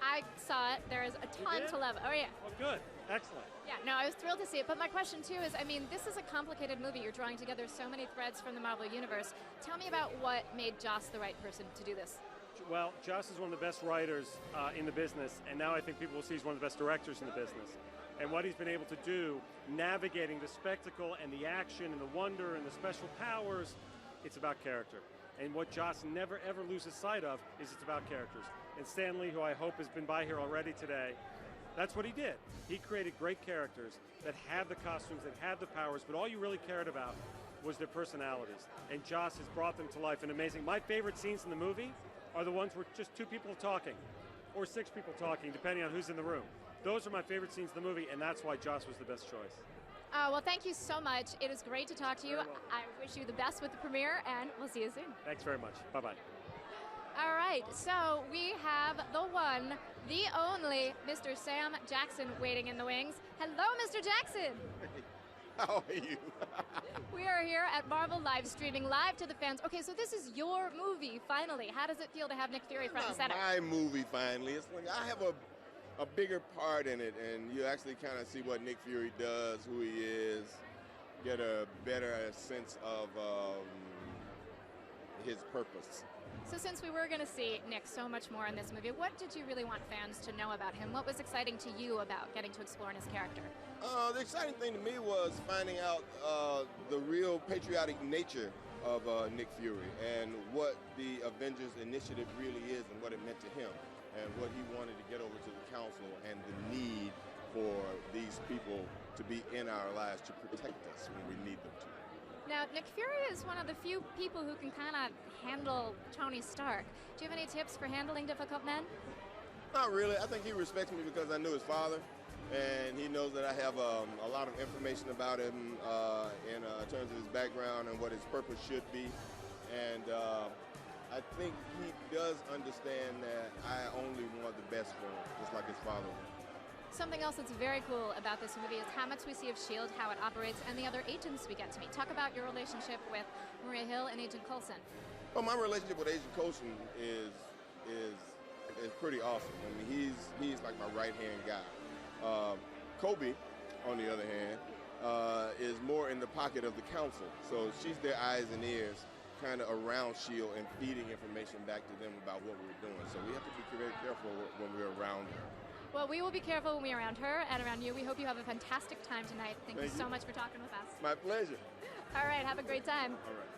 I saw it. There is a ton to love. Oh, yeah. Oh, good. Excellent. Yeah, no, I was thrilled to see it. But my question, too, is, I mean, this is a complicated movie. You're drawing together so many threads from the Marvel Universe. Tell me about what made Joss the right person to do this. Well, Joss is one of the best writers in the business, and now I think people will see he's one of the best directors in the business. And what he's been able to do, navigating the spectacle and the action and the wonder and the special powers, it's about character. And what Joss never, ever loses sight of is it's about characters. And Stan Lee, who I hope has been by here already today, that's what he did. He created great characters that had the costumes, that had the powers, but all you really cared about was their personalities. And Joss has brought them to life in amazing. My favorite scenes in the movie are the ones where just 2 people talking, or 6 people talking, depending on who's in the room. Those are my favorite scenes in the movie, and that's why Joss was the best choice. Well, thank you so much. It is great to talk to you. I wish you the best with the premiere, and we'll see you soon. Thanks very much. Bye-bye. All right, so we have the one, the only Mr. Sam Jackson waiting in the wings. Hello, Mr. Jackson. How are you? We are here at Marvel Live, streaming live to the fans. Okay, so this is your movie, finally. How does it feel to have Nick Fury front and center? My movie, finally. It's like I have a bigger part in it, and you actually kind of see what Nick Fury does, who he is, get a better sense of his purpose. So since we were going to see Nick so much more in this movie, what did you really want fans to know about him? What was exciting to you about getting to explore his character? The exciting thing to me was finding out the real patriotic nature of Nick Fury and what the Avengers initiative really is and what it meant to him and what he wanted to get over to the council and the need for these people to be in our lives to protect us when we need them to. Now, Nick Fury is one of the few people who can kind of handle Tony Stark. Do you have any tips for handling difficult men? Not really. I think he respects me because I knew his father, and he knows that I have a lot of information about him in terms of his background and what his purpose should be. And I think he does understand that I only want the best for him, just like his father would. Something else that's very cool about this movie is how much we see of S.H.I.E.L.D., how it operates, and the other agents we get to meet. Talk about your relationship with Maria Hill and Agent Coulson. Well, my relationship with Agent Coulson is pretty awesome. I mean, he's like my right-hand guy. Cobie, on the other hand, is more in the pocket of the council. So she's their eyes and ears kind of around S.H.I.E.L.D. and feeding information back to them about what we're doing. So we have to be very careful when we're around her. Well, we will be careful when we're around her and around you. We hope you have a fantastic time tonight. Thank you so much for talking with us. My pleasure. All right, have a great time. All right.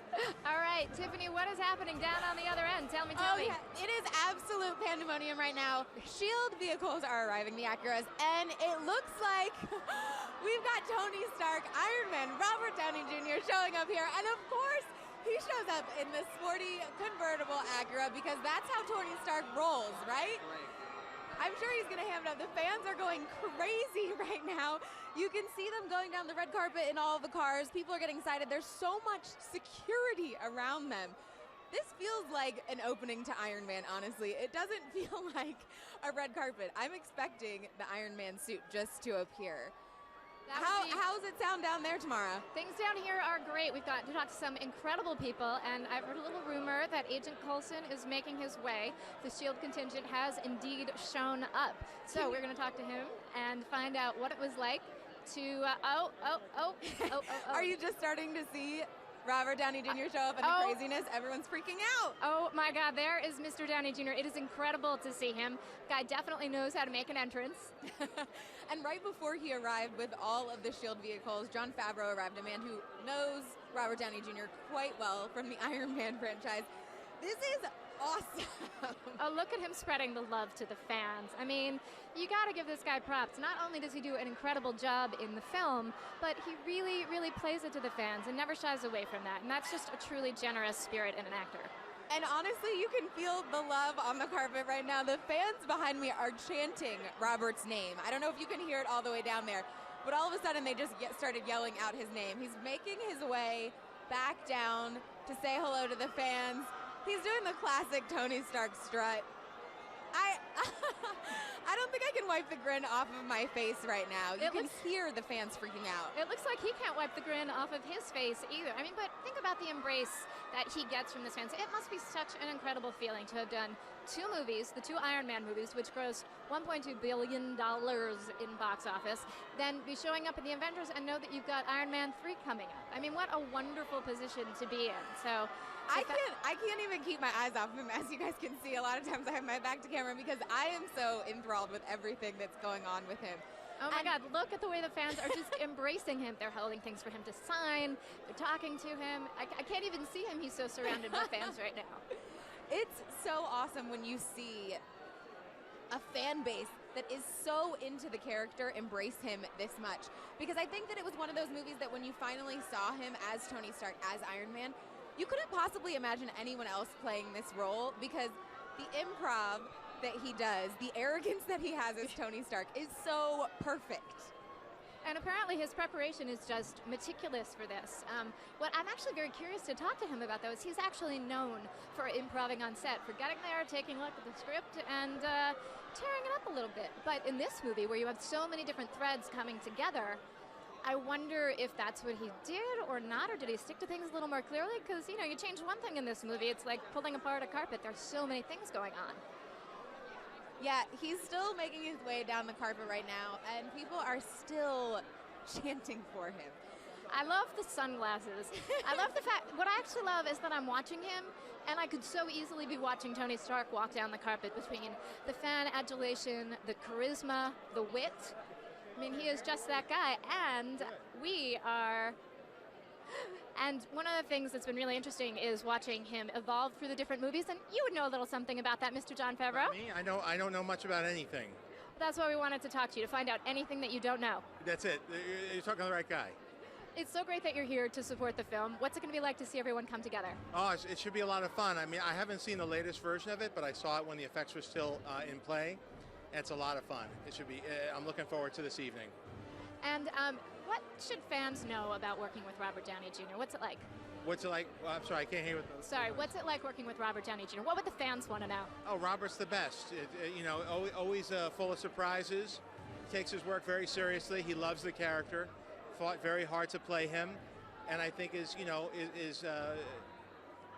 All right, Tiffany, what is happening down on the other end? Tell me. Yeah. It is absolute pandemonium right now. S.H.I.E.L.D. vehicles are arriving, the Acuras, and it looks like We've got Tony Stark, Iron Man, Robert Downey Jr. showing up here, and of course, he shows up in the sporty convertible Acura because that's how Tony Stark rolls, right? I'm sure he's going to ham it up. The fans are going crazy right now. You can see them going down the red carpet in all of the cars. People are getting excited. There's so much security around them. This feels like an opening to Iron Man, honestly. It doesn't feel like a red carpet. I'm expecting the Iron Man suit just to appear. How's it sound down there, Tamara? Things down here are great. We've got to talk to some incredible people, and I've heard a little rumor that Agent Coulson is making his way. The S.H.I.E.L.D. contingent has indeed shown up. So we're going to talk to him and find out what it was like to, Are you just starting to see Robert Downey Jr. show up in the craziness? Everyone's freaking out. Oh my God, there is Mr. Downey Jr. It is incredible to see him. Guy definitely knows how to make an entrance. And right before he arrived with all of the S.H.I.E.L.D. vehicles, Jon Favreau arrived, a man who knows Robert Downey Jr. quite well from the Iron Man franchise. This is awesome. Oh, look at him spreading the love to the fans. I mean, you got to give this guy props. Not only does he do an incredible job in the film, but he really, really plays it to the fans and never shies away from that. And that's just a truly generous spirit in an actor. And honestly, you can feel the love on the carpet right now. The fans behind me are chanting Robert's name. I don't know if you can hear it all the way down there, but all of a sudden they just started yelling out his name. He's making his way back down to say hello to the fans. He's doing the classic Tony Stark strut. I don't think I can wipe the grin off of my face right now. You can hear the fans freaking out. It looks like he can't wipe the grin off of his face either. I mean, but think about the embrace that he gets from the fans. It must be such an incredible feeling to have done 2 movies, the 2 Iron Man movies, which grossed $1.2 billion in box office, then be showing up in the Avengers and know that you've got Iron Man 3 coming up. I mean, what a wonderful position to be in. So I can't even keep my eyes off him. As you guys can see, a lot of times I have my back to camera because I am so enthralled with everything that's going on with him. Oh my God, look at the way the fans are just embracing him. They're holding things for him to sign. They're talking to him. I can't even see him. He's so surrounded by fans right now. It's so awesome when you see a fan base that is so into the character embrace him this much. Because I think that it was one of those movies that when you finally saw him as Tony Stark, as Iron Man, you couldn't possibly imagine anyone else playing this role because the improv that he does, the arrogance that he has as Tony Stark is so perfect. And apparently his preparation is just meticulous for this. What I'm actually very curious to talk to him about, though, is he's actually known for improving on set, for getting there, taking a look at the script, and tearing it up a little bit. But in this movie, where you have so many different threads coming together, I wonder if that's what he did or not, or did he stick to things a little more clearly? Because, you know, you change one thing in this movie, it's like pulling apart a carpet. There's so many things going on. Yeah, he's still making his way down the carpet right now, and people are still chanting for him. I love the sunglasses. I love the fact, what I actually love is that I'm watching him, and I could so easily be watching Tony Stark walk down the carpet between the fan adulation, the charisma, the wit. I mean, he is just that guy, and we are... And one of the things that's been really interesting is watching him evolve through the different movies, and you would know a little something about that, Mr. Jon Favreau. About me? I don't know much about anything. That's why we wanted to talk to you, to find out anything that you don't know. That's it. You're talking to the right guy. It's so great that you're here to support the film. What's it going to be like to see everyone come together? Oh, it should be a lot of fun. I mean, I haven't seen the latest version of it, but I saw it when the effects were still in play. It's a lot of fun. It should be. I'm looking forward to this evening. And what should fans know about working with Robert Downey Jr.? What's it like? What's it like? Well, I'm sorry, I can't hear what the... Sorry, what's it like working with Robert Downey Jr.? What would the fans want to know? Oh, Robert's the best. You know, always full of surprises. Takes his work very seriously. He loves the character. Fought very hard to play him, and I think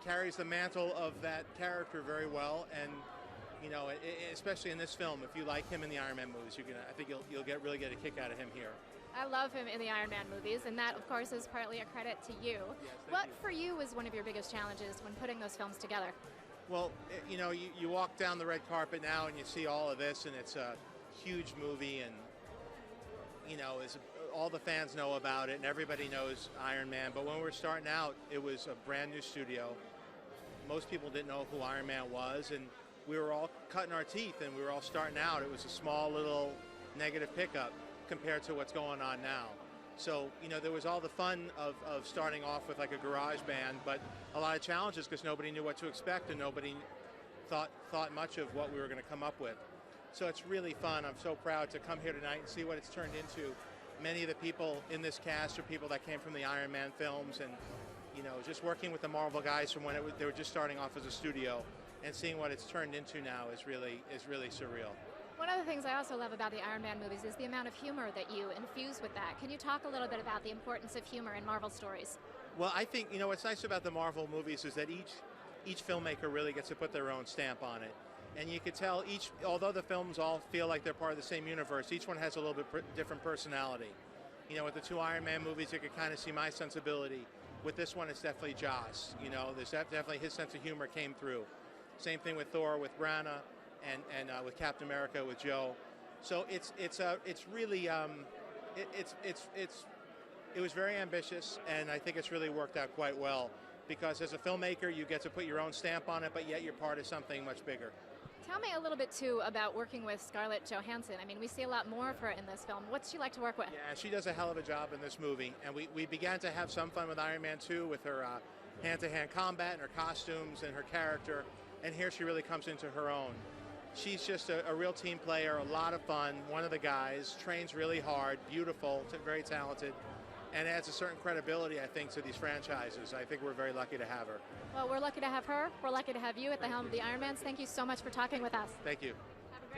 carries the mantle of that character very well. And you know, especially in this film, if you like him in the Iron Man movies, I think you'll really get a kick out of him here. I love him in the Iron Man movies, and that, of course, is partly a credit to you. Yes, what for you was one of your biggest challenges when putting those films together? Well, you know, you walk down the red carpet now and you see all of this, and it's a huge movie, and you know, all the fans know about it, and everybody knows Iron Man. But when we were starting out, it was a brand new studio. Most people didn't know who Iron Man was, and we were all cutting our teeth, and we were all starting out. It was a small little negative pickup. compared to what's going on now. So, you know, there was all the fun of starting off with like a garage band, but a lot of challenges because nobody knew what to expect and nobody thought much of what we were going to come up with. So it's really fun. I'm so proud to come here tonight and see what it's turned into. Many of the people in this cast are people that came from the Iron Man films, and you know, just working with the Marvel guys from when they were just starting off as a studio, and seeing what it's turned into now is really surreal. One of the things I also love about the Iron Man movies is the amount of humor that you infuse with that. Can you talk a little bit about the importance of humor in Marvel stories? Well, I think, you know, what's nice about the Marvel movies is that each filmmaker really gets to put their own stamp on it. And you could tell although the films all feel like they're part of the same universe, each one has a little bit different personality. You know, with the 2 Iron Man movies, you could kind of see my sensibility. With this one, it's definitely Joss. You know, there's definitely his sense of humor came through. Same thing with Thor, with Branagh, and with Captain America, with Joe. So it's really it was very ambitious, and I think it's really worked out quite well. Because as a filmmaker, you get to put your own stamp on it, but yet you're part of something much bigger. Tell me a little bit, too, about working with Scarlett Johansson. I mean, we see a lot more of her in this film. What's she like to work with? Yeah, she does a hell of a job in this movie. And we began to have some fun with Iron Man 2 with her hand-to-hand combat and her costumes and her character. And here she really comes into her own. She's just a real team player, a lot of fun, one of the guys, trains really hard, beautiful, very talented, and adds a certain credibility, I think, to these franchises. I think we're very lucky to have her. Well, we're lucky to have her. We're lucky to have you at the helm of the Ironmans. Thank you so much for talking with us. Thank you.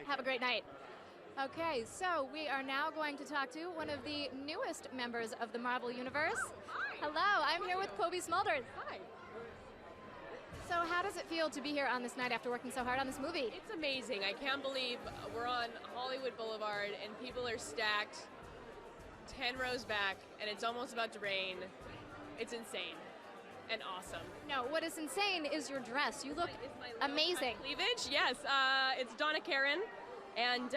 Have a great night. Okay, so we are now going to talk to one of the newest members of the Marvel Universe. Hi. Hello, I'm here with Cobie Smulders. Hi. So how does it feel to be here on this night after working so hard on this movie? It's amazing. I can't believe we're on Hollywood Boulevard and people are stacked 10 rows back, and it's almost about to rain. It's insane and awesome. No, what is insane is your dress. You look amazing. Cleavage, yes. It's Donna Karan, and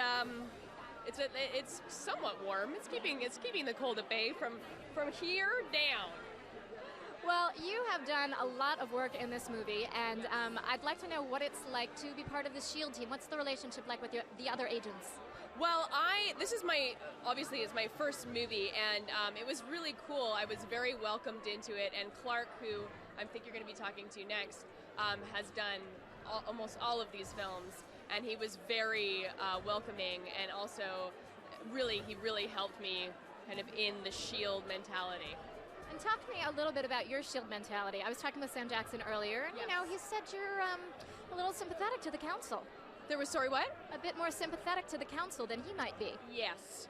it's somewhat warm. It's keeping the cold at bay from here down. Well, you have done a lot of work in this movie, and I'd like to know what it's like to be part of the S.H.I.E.L.D. team. What's the relationship like with the other agents? Well, this is obviously it's my first movie, and it was really cool. I was very welcomed into it, and Clark, who I think you're going to be talking to next, has done almost all of these films, and he was very welcoming, and also he really helped me kind of in the S.H.I.E.L.D. mentality. And talk to me a little bit about your S.H.I.E.L.D. mentality. I was talking with Sam Jackson earlier, and yes. You know, he said you're a little sympathetic to the council. There was, sorry, what? A bit more sympathetic to the council than he might be. Yes.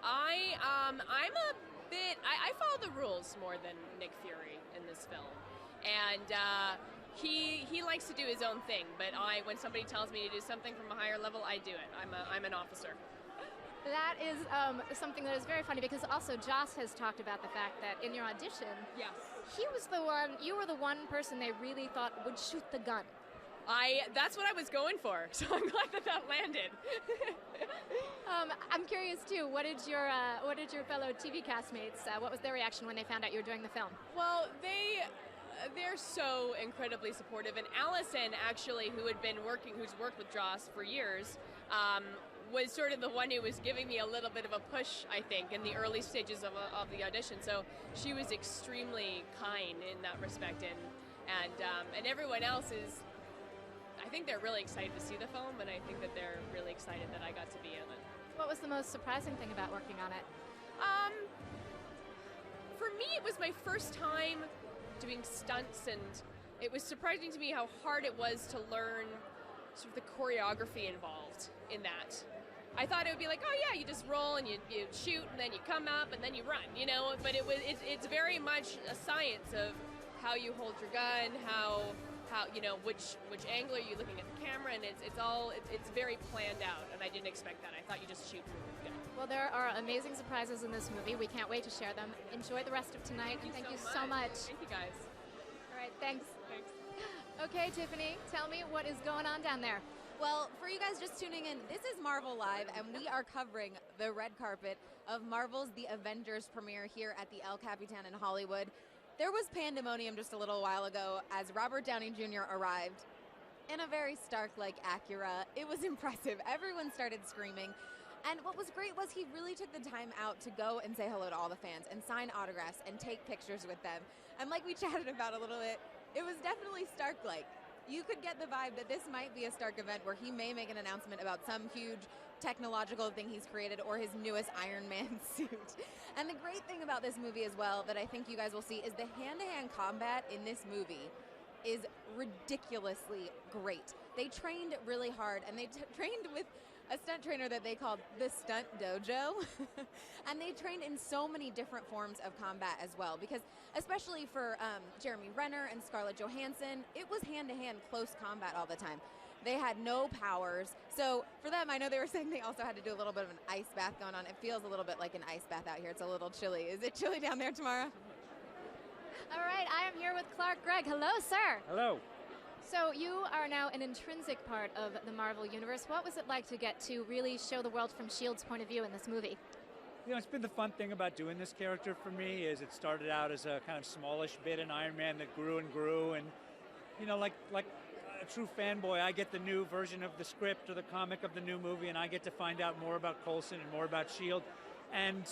I'm a bit. I follow the rules more than Nick Fury in this film, and he likes to do his own thing. But when somebody tells me to do something from a higher level, I do it. I'm an officer. That is something that is very funny, because also Joss has talked about the fact that in your audition, yes, you were the one person they really thought would shoot the gun. That's what I was going for, so I'm glad that landed. I'm curious too. What did your fellow TV castmates? What was their reaction when they found out you were doing the film? Well, they're so incredibly supportive, and Allison, actually, who's worked with Joss for years, was sort of the one who was giving me a little bit of a push, I think, in the early stages of the audition. So she was extremely kind in that respect, and everyone else is. I think they're really excited to see the film, and I think that they're really excited that I got to be in it. What was the most surprising thing about working on it? For me, it was my first time doing stunts, and it was surprising to me how hard it was to learn sort of the choreography involved in that. I thought it would be like, oh yeah, you just roll and you shoot, and then you come up and then you run, you know. But it's very much a science of how you hold your gun, how you know which angle are you looking at the camera, and it's very planned out, and I didn't expect that. I thought you just shoot and go. Well, there are amazing surprises in this movie. We can't wait to share them. Enjoy the rest of tonight, and thank you so much. Thank you, guys. All right, thanks. Okay, Tiffany, tell me what is going on down there. Well, for you guys just tuning in, this is Marvel Live, and we are covering the red carpet of Marvel's The Avengers premiere here at the El Capitan in Hollywood. There was pandemonium just a little while ago as Robert Downey Jr. arrived in a very Stark-like Acura. It was impressive. Everyone started screaming. And what was great was he really took the time out to go and say hello to all the fans and sign autographs and take pictures with them. And like we chatted about a little bit, it was definitely Stark-like. You could get the vibe that this might be a Stark event where he may make an announcement about some huge technological thing he's created or his newest Iron Man suit. And the great thing about this movie as well that I think you guys will see is the hand-to-hand combat in this movie is ridiculously great. They trained really hard, and they trained with a stunt trainer that they called the Stunt Dojo. And they trained in so many different forms of combat as well, because especially for Jeremy Renner and Scarlett Johansson, it was hand-to-hand close combat all the time. They had no powers. So for them, I know they were saying they also had to do a little bit of an ice bath going on. It feels a little bit like an ice bath out here. It's a little chilly. Is it chilly down there tomorrow? All right, I am here with Clark Gregg. Hello, sir. Hello. So you are now an intrinsic part of the Marvel Universe. What was it like to get to really show the world from S.H.I.E.L.D's point of view in this movie? You know, it's been the fun thing about doing this character for me is it started out as a kind of smallish bit in Iron Man that grew and grew. And, you know, like a true fanboy, I get the new version of the script or the comic of the new movie, and I get to find out more about Coulson and more about S.H.I.E.L.D. And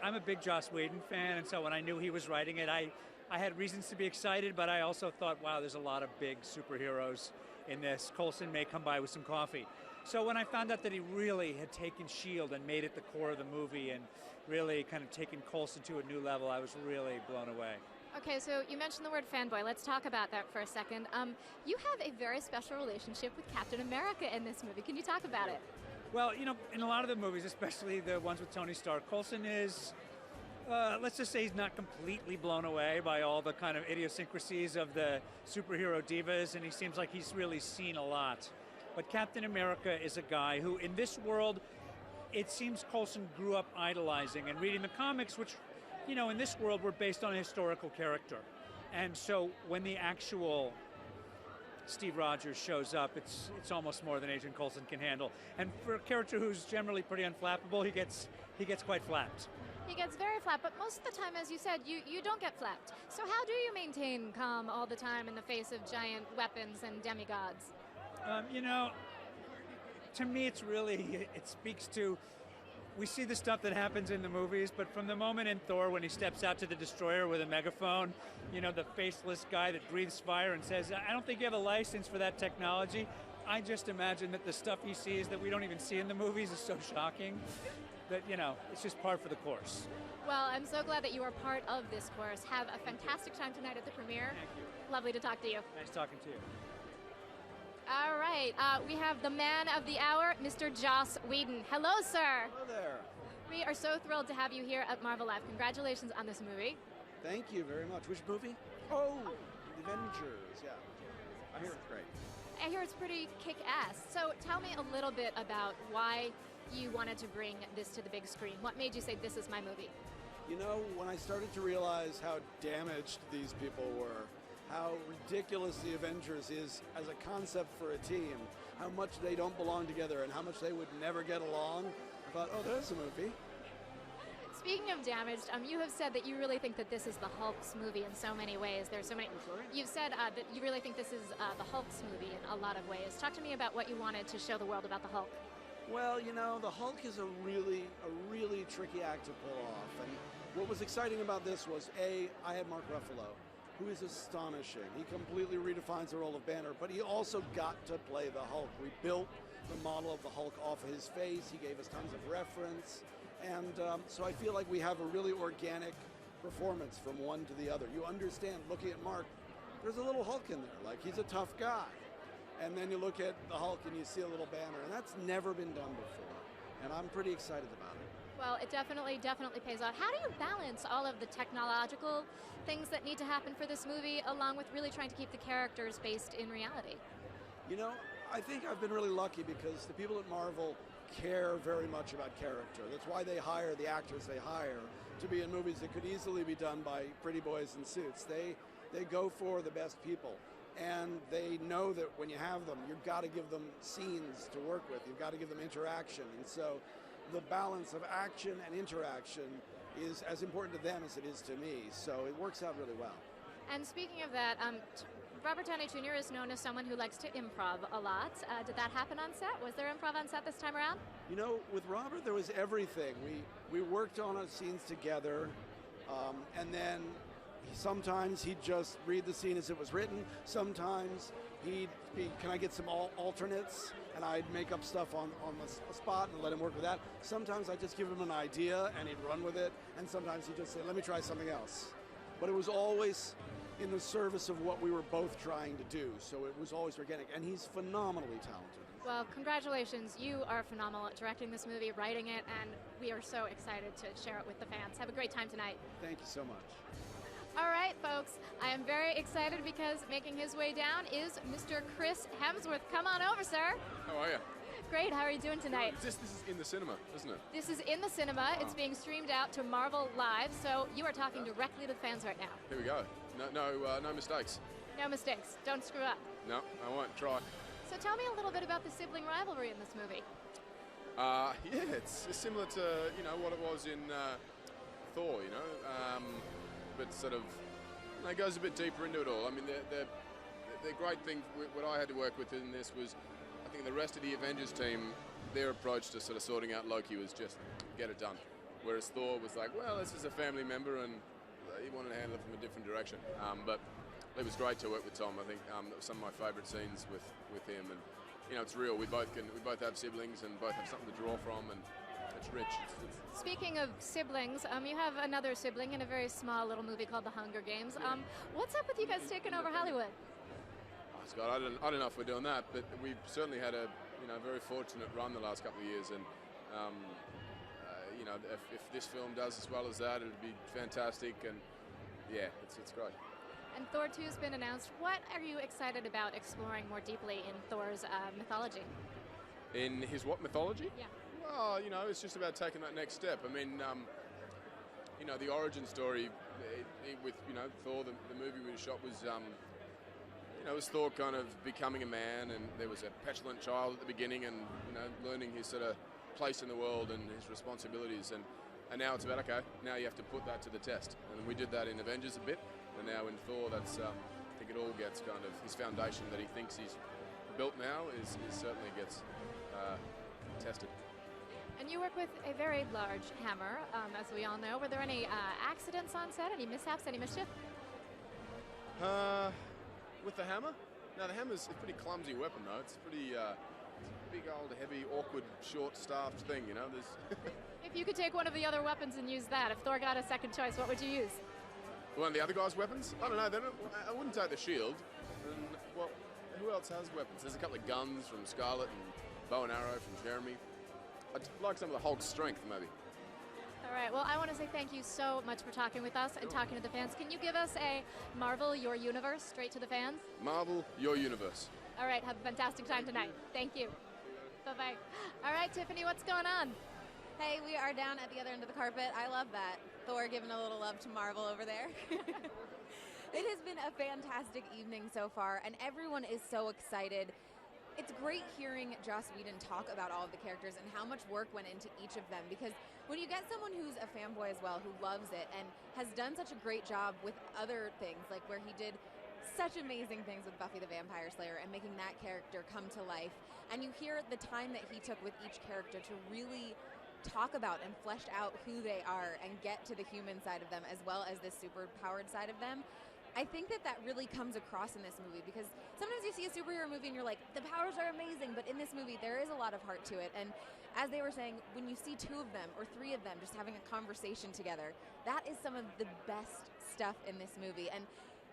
I'm a big Joss Whedon fan, and so when I knew he was writing it, I had reasons to be excited, but I also thought, wow, there's a lot of big superheroes in this. Coulson may come by with some coffee. So when I found out that he really had taken S.H.I.E.L.D. and made it the core of the movie and really kind of taken Coulson to a new level, I was really blown away. Okay, so you mentioned the word fanboy. Let's talk about that for a second. You have a very special relationship with Captain America in this movie. Can you talk about it? Well, you know, in a lot of the movies, especially the ones with Tony Stark, Coulson is, let's just say he's not completely blown away by all the kind of idiosyncrasies of the superhero divas, and he seems like he's really seen a lot. But Captain America is a guy who, in this world, it seems Coulson grew up idolizing and reading the comics, which, you know, in this world, were based on a historical character. And so when the actual Steve Rogers shows up, it's almost more than Agent Coulson can handle. And for a character who's generally pretty unflappable, he gets quite flapped. He gets very flat, but most of the time, as you said, you don't get flapped. So how do you maintain calm all the time in the face of giant weapons and demigods? You know, to me, it speaks to, we see the stuff that happens in the movies, but from the moment in Thor when he steps out to the destroyer with a megaphone, you know, the faceless guy that breathes fire and says, I don't think you have a license for that technology. I just imagine that the stuff he sees that we don't even see in the movies is so shocking that, you know, it's just par for the course. Well, I'm so glad that you are part of this course. Have a fantastic time tonight at the premiere. Thank you. Lovely to talk to you. Nice talking to you. All right, we have the man of the hour, Mr. Joss Whedon. Hello, sir. Hello there. We are so thrilled to have you here at Marvel Live. Congratulations on this movie. Thank you very much. Which movie? Oh, The Avengers, yeah. I hear it's great. I hear it's pretty kick-ass. So tell me a little bit about why you wanted to bring this to the big screen. What made you say, this is my movie? You know, when I started to realize how damaged these people were, how ridiculous the Avengers is as a concept for a team, how much they don't belong together and how much they would never get along, I thought, oh, there's a movie. Speaking of damaged, you have said that you really think that this is the Hulk's movie in so many ways. There's so many. You've said that you really think this is the Hulk's movie in a lot of ways. Talk to me about what you wanted to show the world about the Hulk. Well, you know, the Hulk is a really tricky act to pull off. And what was exciting about this was, I had Mark Ruffalo, who is astonishing. He completely redefines the role of Banner, but he also got to play the Hulk. We built the model of the Hulk off of his face. He gave us tons of reference. And so I feel like we have a really organic performance from one to the other. You understand, looking at Mark, there's a little Hulk in there. Like, he's a tough guy. And then you look at the Hulk and you see a little Banner, and that's never been done before. And I'm pretty excited about it. Well, it definitely pays off. How do you balance all of the technological things that need to happen for this movie, along with really trying to keep the characters based in reality? You know, I think I've been really lucky because the people at Marvel care very much about character. That's why they hire the actors they hire to be in movies that could easily be done by pretty boys in suits. They go for the best people. And they know that when you have them, you've got to give them scenes to work with. You've got to give them interaction. And so the balance of action and interaction is as important to them as it is to me. So it works out really well. And speaking of that, Robert Downey Jr. is known as someone who likes to improv a lot. Did that happen on set? Was there improv on set this time around? You know, with Robert, there was everything. We worked on our scenes together, and then sometimes he'd just read the scene as it was written. Sometimes he'd be, can I get some alternates? And I'd make up stuff on the spot and let him work with that. Sometimes I'd just give him an idea and he'd run with it. And sometimes he'd just say, let me try something else. But it was always in the service of what we were both trying to do. So it was always organic. And he's phenomenally talented. Well, congratulations. You are phenomenal at directing this movie, writing it, and we are so excited to share it with the fans. Have a great time tonight. Thank you so much. All right, folks. I am very excited because making his way down is Mr. Chris Hemsworth. Come on over, sir. How are you? Great. How are you doing tonight? This is in the cinema, isn't it? This is in the cinema. It's being streamed out to Marvel Live, so you are talking directly to the fans right now. Here we go. No mistakes. No mistakes. Don't screw up. No, I won't try. So tell me a little bit about the sibling rivalry in this movie. Yeah, it's similar to what it was in Thor, but sort of it goes a bit deeper into it all. I mean, the great thing what I had to work with in this was, I think the rest of the Avengers team, their approach to sort of sorting out Loki was just get it done, whereas Thor was like, well, this is a family member and he wanted to handle it from a different direction. But it was great to work with Tom. I think that was some of my favourite scenes with him, and it's real. We both have siblings and both have something to draw from, and it's rich. Speaking of siblings, you have another sibling in a very small little movie called The Hunger Games. What's up with you guys taking over Hollywood? Oh, Scott, I don't know if we're doing that, but we've certainly had a very fortunate run the last couple of years, and if this film does as well as that, it'd be fantastic, and yeah, it's great. And Thor 2 has been announced. What are you excited about exploring more deeply in Thor's mythology? In his what mythology? Yeah. Well, it's just about taking that next step. I mean, the origin story with Thor, the movie we shot was was Thor kind of becoming a man, and there was a petulant child at the beginning, and learning his sort of place in the world and his responsibilities, and now it's about, okay, now you have to put that to the test, and we did that in Avengers a bit. And now in Thor, that's I think it all gets kind of his foundation that he thinks he's built now is certainly gets tested. And you work with a very large hammer, as we all know. Were there any accidents on set? Any mishaps? Any mischief? With the hammer? No, the hammer's a pretty clumsy weapon though. It's pretty big, old, heavy, awkward, short-staffed thing. There's. If you could take one of the other weapons and use that, if Thor got a second choice, what would you use? One of the other guys' weapons? I don't know. I wouldn't take the shield. And, well, who else has weapons? There's a couple of guns from Scarlett and bow and arrow from Jeremy. I'd like some of the Hulk's strength, maybe. All right. Well, I want to say thank you so much for talking with us and talking to the fans. Can you give us a Marvel Your Universe straight to the fans? Marvel Your Universe. All right. Have a fantastic time tonight. Thank you. Bye-bye. All right, Tiffany, what's going on? Hey, we are down at the other end of the carpet. I love that. Thor giving a little love to Marvel over there. It has been a fantastic evening so far, and everyone is so excited. It's great hearing Joss Whedon talk about all of the characters and how much work went into each of them, because when you get someone who's a fanboy as well, who loves it and has done such a great job with other things, like where he did such amazing things with Buffy the Vampire Slayer and making that character come to life, and you hear the time that he took with each character to really talk about and flesh out who they are and get to the human side of them as well as the super powered side of them. I think that really comes across in this movie, because sometimes you see a superhero movie and you're like, the powers are amazing, but in this movie there is a lot of heart to it. And as they were saying, when you see two of them or three of them just having a conversation together, that is some of the best stuff in this movie. And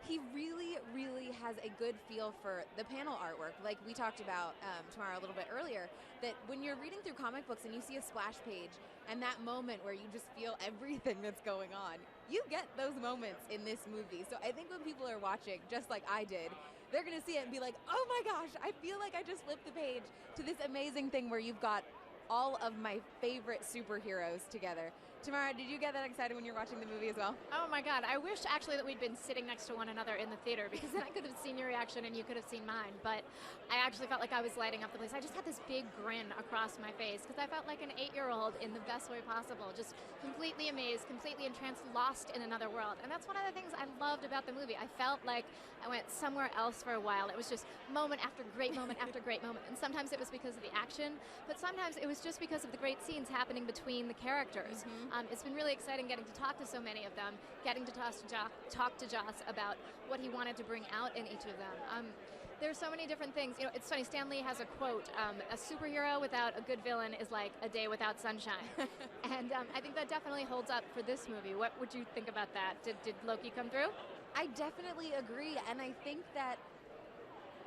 he really, really has a good feel for the panel artwork. Like we talked about tomorrow a little bit earlier, that when you're reading through comic books and you see a splash page and that moment where you just feel everything that's going on, you get those moments in this movie. So I think when people are watching, just like I did, they're going to see it and be like, oh my gosh, I feel like I just flipped the page to this amazing thing where you've got all of my favorite superheroes together. Tamara, did you get that excited when you were watching the movie as well? Oh my God, I wish actually that we'd been sitting next to one another in the theater, because then I could have seen your reaction and you could have seen mine. But I actually felt like I was lighting up the place. I just had this big grin across my face because I felt like an 8-year-old in the best way possible, just completely amazed, completely entranced, lost in another world. And that's one of the things I loved about the movie. I felt like I went somewhere else for a while. It was just moment after great moment after great moment. And sometimes it was because of the action, but sometimes it was just because of the great scenes happening between the characters. It's been really exciting getting to talk to so many of them, getting to talk to Joss about what he wanted to bring out in each of them. There's so many different things. You know, it's funny, Stan Lee has a quote, a superhero without a good villain is like a day without sunshine. And I think that definitely holds up for this movie. What would you think about that? Did Loki come through? I definitely agree, and I think that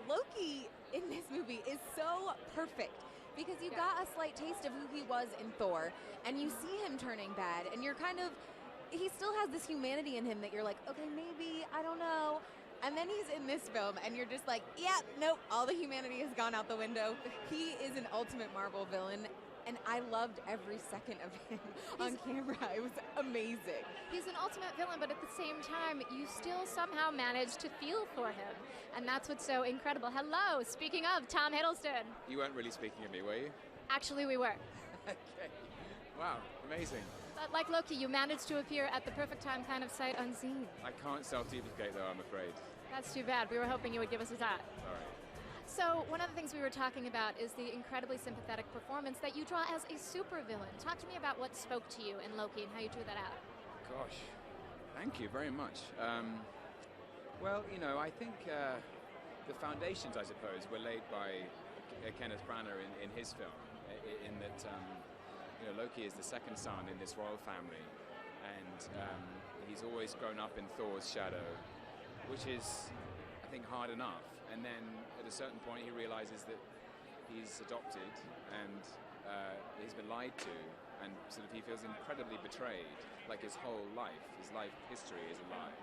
Loki in this movie is so perfect. Because you got a slight taste of who he was in Thor, and you see him turning bad, and you're kind of, he still has this humanity in him that you're like, okay, maybe, I don't know. And then he's in this film, and you're just like, yeah, nope, all the humanity has gone out the window. He is an ultimate Marvel villain, and I loved every second of him on camera. It was amazing. He's an ultimate villain, but at the same time, you still somehow manage to feel for him. And that's what's so incredible. Hello, speaking of, Tom Hiddleston. You weren't really speaking of me, were you? Actually, we were. Okay. Wow, amazing. But like Loki, you managed to appear at the perfect time, kind of sight unseen. I can't self-duplicate, though, I'm afraid. That's too bad. We were hoping you would give us a shot. Sorry. So one of the things we were talking about is the incredibly sympathetic performance that you draw as a supervillain. Talk to me about what spoke to you in Loki and how you drew that out. Gosh, thank you very much. Well, you know, I think the foundations, I suppose, were laid by Kenneth Branagh in his film, in that, you know, Loki is the second son in this royal family, and he's always grown up in Thor's shadow, which is, I think, hard enough. And then at a certain point he realizes that he's adopted and he's been lied to, and sort of he feels incredibly betrayed, like his whole life, his life history is a lie.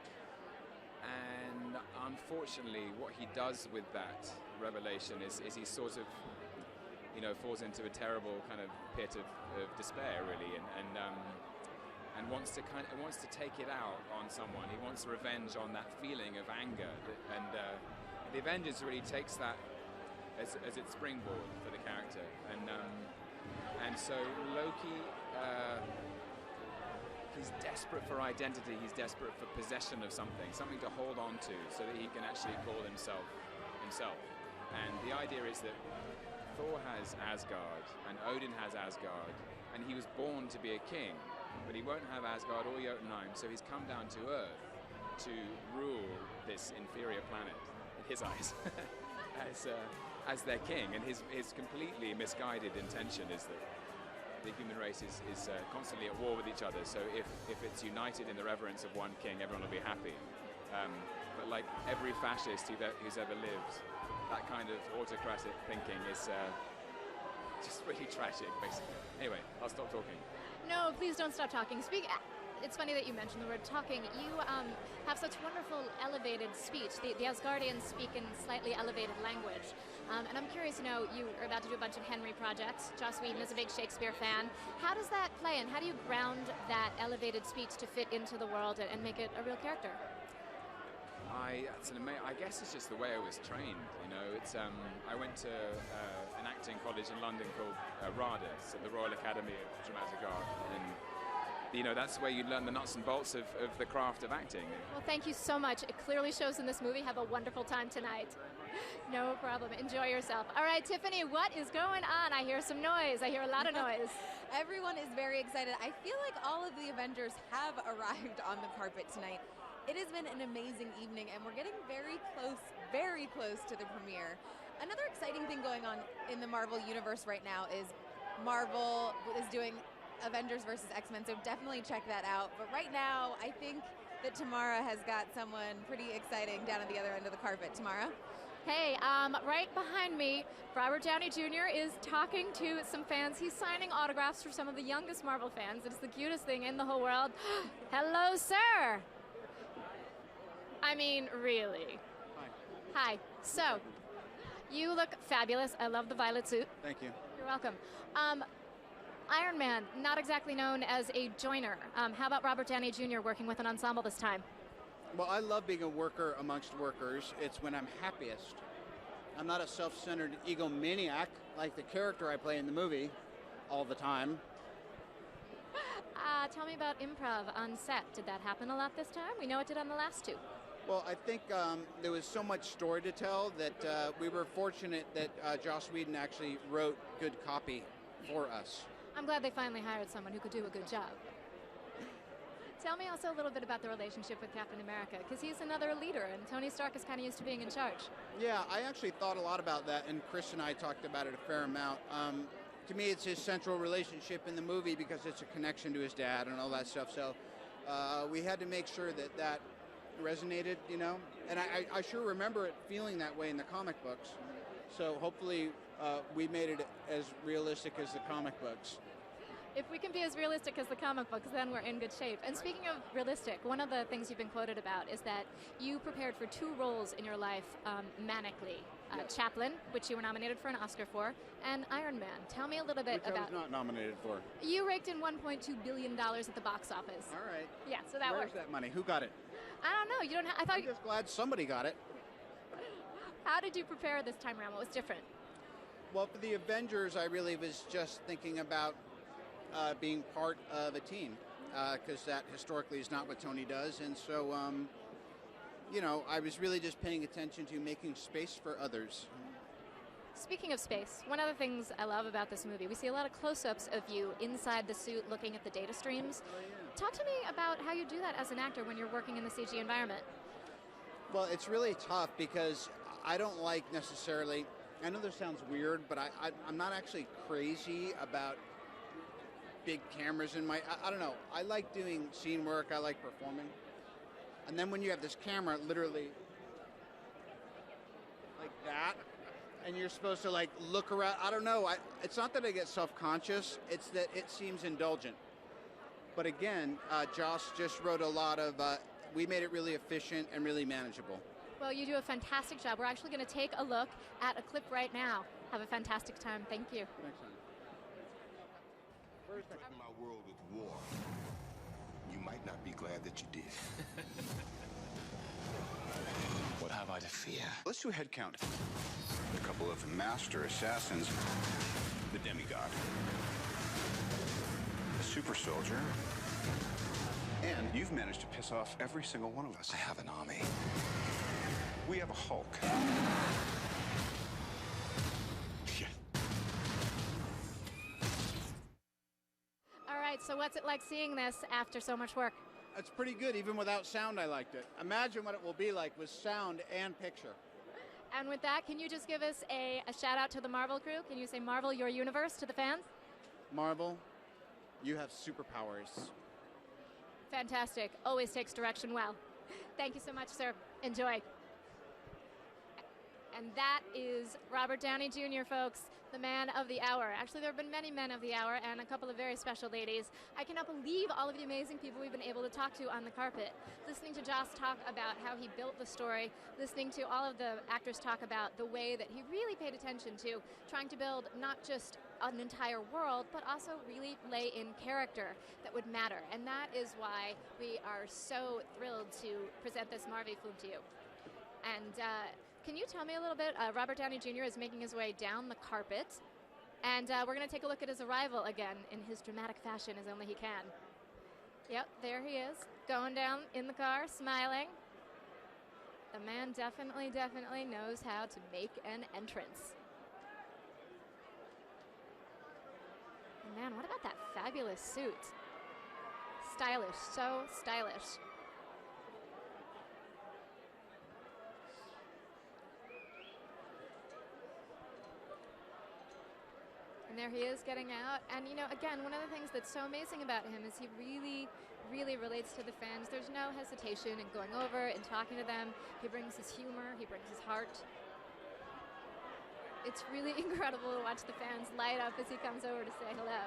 And unfortunately what he does with that revelation is he sort of, you know, falls into a terrible kind of pit of despair, really, and wants to take it out on someone. He wants revenge on that feeling of anger, and the Avengers really takes that as its springboard for the character, and so Loki, he's desperate for identity, he's desperate for possession of something to hold on to, so that he can actually call himself. And the idea is that Thor has Asgard, and Odin has Asgard, and he was born to be a king, but he won't have Asgard or Jotunheim, so he's come down to Earth to rule this inferior planet, in his eyes, as their king. And his completely misguided intention is that the human race is constantly at war with each other, so if it's united in the reverence of one king, everyone will be happy. But like every fascist who's ever lived, that kind of autocratic thinking is just really tragic, basically. Anyway, I'll stop talking. No, please don't stop talking. It's funny that you mentioned the word talking. You have such wonderful elevated speech. The Asgardians speak in slightly elevated language. And I'm curious to know, you are about to do a bunch of Henry projects. Joss Whedon is a big Shakespeare fan. How does that play, and how do you ground that elevated speech to fit into the world and make it a real character? I guess it's just the way I was trained. You know, it's I went to an acting college in London called RADA, so the Royal Academy of Dramatic Art, and you know, that's where you learn the nuts and bolts of the craft of acting. Well, thank you so much. It clearly shows in this movie. Have a wonderful time tonight. No problem. Enjoy yourself. All right, Tiffany, what is going on? I hear some noise. I hear a lot of noise. Everyone is very excited. I feel like all of the Avengers have arrived on the carpet tonight. It has been an amazing evening, and we're getting very close to the premiere. Another exciting thing going on in the Marvel universe right now is Marvel is doing Avengers versus X-Men, so definitely check that out. But right now, I think that Tamara has got someone pretty exciting down at the other end of the carpet. Tamara? Hey, right behind me, Robert Downey Jr. is talking to some fans. He's signing autographs for some of the youngest Marvel fans. It's the cutest thing in the whole world. Hello, sir. I mean, really. Hi. So, you look fabulous. I love the violet suit. Thank you. You're welcome. Iron Man, not exactly known as a joiner. How about Robert Downey Jr. working with an ensemble this time? Well, I love being a worker amongst workers. It's when I'm happiest. I'm not a self-centered egomaniac like the character I play in the movie all the time. Tell me about improv on set. Did that happen a lot this time? We know it did on the last two. Well, I think there was so much story to tell that we were fortunate that Joss Whedon actually wrote good copy for us. I'm glad they finally hired someone who could do a good job. Tell me also a little bit about the relationship with Captain America, because he's another leader, and Tony Stark is kind of used to being in charge. Yeah, I actually thought a lot about that, and Chris and I talked about it a fair amount. To me, it's his central relationship in the movie because it's a connection to his dad and all that stuff. So we had to make sure that that resonated, you know. And I sure remember it feeling that way in the comic books. So hopefully we made it as realistic as the comic books. If we can be as realistic as the comic books, then we're in good shape. And speaking of realistic, one of the things you've been quoted about is that you prepared for 2 roles in your life manically. Chaplin, which you were nominated for an Oscar for, and Iron Man. Tell me a little bit Which about... I was not nominated for. You raked in $1.2 billion at the box office. All right. Yeah, so that Where's worked. that money? Who got it? I don't know. You don't have... I'm just glad somebody got it. How did you prepare this time around? What was different? Well, for the Avengers, I really was just thinking about being part of a team, because that historically is not what Tony does. And so, you know, I was really just paying attention to making space for others. Speaking of space, one of the things I love about this movie, we see a lot of close-ups of you inside the suit looking at the data streams. Talk to me about how you do that as an actor when you're working in the CG environment. Well, it's really tough because I don't like necessarily, I know this sounds weird, but I'm not actually crazy about big cameras in my, I don't know, I like doing scene work, I like performing. And then when you have this camera literally like that, and you're supposed to like look around, I don't know, it's not that I get self-conscious, it's that it seems indulgent. But again, Joss just wrote a lot of, we made it really efficient and really manageable. Well, you do a fantastic job. We're actually going to take a look at a clip right now. Have a fantastic time. Thank you. Thanks, hon. You threaten my world with war. You might not be glad that you did. What have I to fear? Let's do a head count. A couple of master assassins, the demigod, a super soldier, and you've managed to piss off every single one of us. I have an army. We have a Hulk. All right, so what's it like seeing this after so much work? It's pretty good. Even without sound, I liked it. Imagine what it will be like with sound and picture. And with that, can you just give us a shout out to the Marvel crew? Can you say Marvel your universe to the fans? Marvel, you have superpowers. Fantastic. Always takes direction well. Thank you so much, sir. Enjoy. And that is Robert Downey Jr., folks, the man of the hour. Actually, there have been many men of the hour and a couple of very special ladies. I cannot believe all of the amazing people we've been able to talk to on the carpet. Listening to Joss talk about how he built the story, listening to all of the actors talk about the way that he really paid attention to trying to build not just an entire world, but also really lay in character that would matter. And that is why we are so thrilled to present this Marvel film to you. And can you tell me a little bit? Robert Downey Jr. is making his way down the carpet, and we're going to take a look at his arrival again in his dramatic fashion as only he can. Yep, there he is, going down in the car, smiling. The man definitely knows how to make an entrance. And man, what about that fabulous suit? Stylish, so stylish. And there he is getting out. And, you know, again, one of the things that's so amazing about him is he really relates to the fans. There's no hesitation in going over and talking to them. He brings his humor. He brings his heart. It's really incredible to watch the fans light up as he comes over to say hello.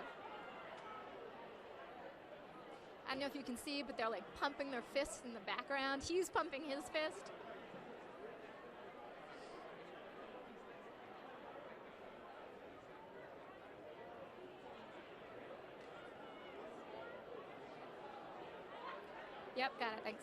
I don't know if you can see, but they're like pumping their fists in the background. He's pumping his fist. Got it, thanks.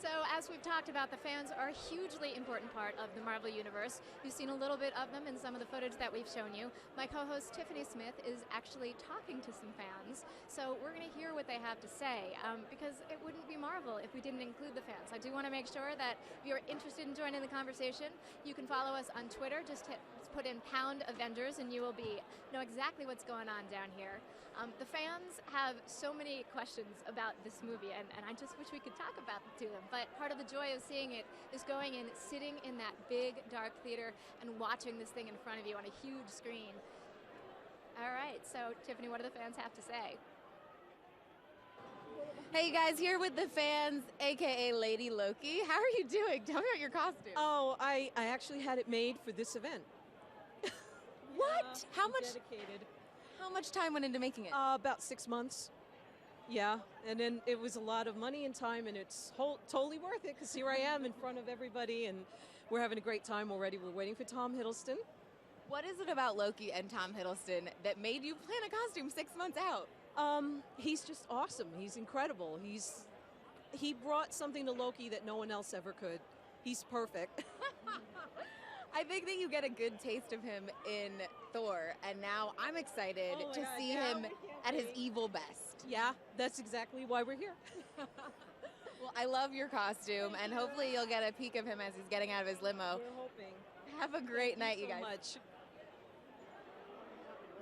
So as we've talked about, the fans are a hugely important part of the Marvel Universe. You've seen a little bit of them in some of the footage that we've shown you. My co-host Tiffany Smith is actually talking to some fans, so we're going to hear what they have to say, because it wouldn't be Marvel if we didn't include the fans. I do want to make sure that if you're interested in joining the conversation, you can follow us on Twitter. Just put in #Avengers and you will know exactly what's going on down here. The fans have so many questions about this movie, and I just wish we could talk about them to them. But part of the joy of seeing it is going in, sitting in that big, dark theater and watching this thing in front of you on a huge screen. All right, so Tiffany, what do the fans have to say? Hey, you guys, here with the fans, aka Lady Loki. How are you doing? Tell me about your costume. Oh, I actually had it made for this event. What? How much? Dedicated. How much time went into making it? About 6 months. Yeah, and then it was a lot of money and time, and it's totally worth it because here I am in front of everybody, and we're having a great time already. We're waiting for Tom Hiddleston. What is it about Loki and Tom Hiddleston that made you plan a costume 6 months out? He's just awesome. He's incredible. He brought something to Loki that no one else ever could. He's perfect. I think that you get a good taste of him in Thor, and now I'm excited to see him at his evil best. Yeah, that's exactly why we're here. Well, I love your costume, and hopefully you'll get a peek of him as he's getting out of his limo. We're hoping. Have a great night, you guys. Much.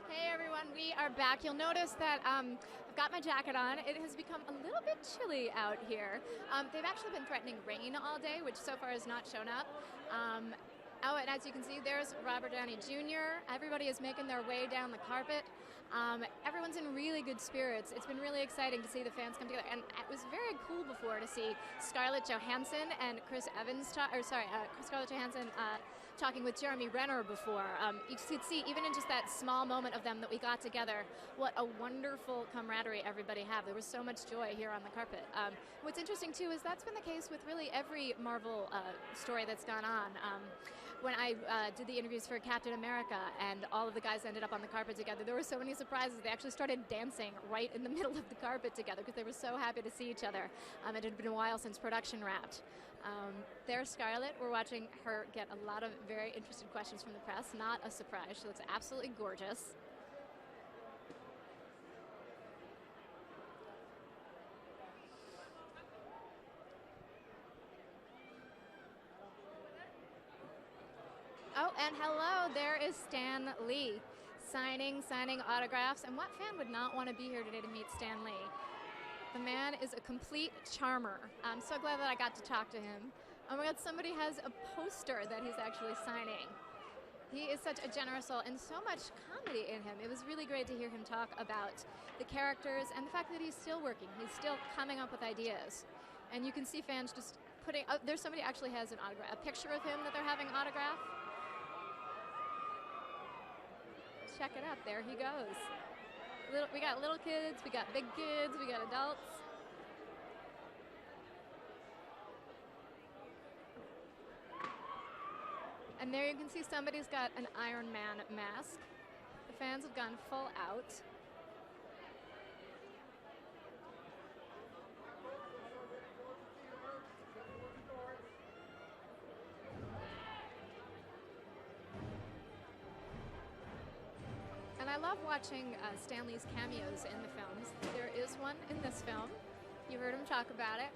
Hey everyone, we are back. You'll notice that I've got my jacket on. It has become a little bit chilly out here. They've actually been threatening rain all day, which so far has not shown up. Oh, and as you can see, there's Robert Downey Jr. Everybody is making their way down the carpet. Everyone's in really good spirits. It's been really exciting to see the fans come together, and it was very cool before to see Scarlett Johansson and Scarlett Johansson talking with Jeremy Renner before. You could see, even in just that small moment of them that we got together, what a wonderful camaraderie everybody had. There was so much joy here on the carpet. What's interesting, too, is that's been the case with really every Marvel story that's gone on. When I did the interviews for Captain America and all of the guys ended up on the carpet together, there were so many surprises. They actually started dancing right in the middle of the carpet together because they were so happy to see each other. It had been a while since production wrapped. There's Scarlett. We're watching her get a lot of very interested questions from the press. Not a surprise. She looks absolutely gorgeous. Oh, and hello, there is Stan Lee signing autographs. And what fan would not want to be here today to meet Stan Lee? The man is a complete charmer. I'm so glad that I got to talk to him. Oh my God, somebody has a poster that he's actually signing. He is such a generous soul and so much comedy in him. It was really great to hear him talk about the characters and the fact that he's still working. He's still coming up with ideas. And you can see fans just putting, there's somebody actually has an autograph, a picture of him that they're having autographed. Check it out, there he goes. We got little kids, we got big kids, we got adults. And there you can see somebody's got an Iron Man mask. The fans have gone full out. And I love watching Stan Lee's cameos in the films. There is one in this film. You heard him talk about it.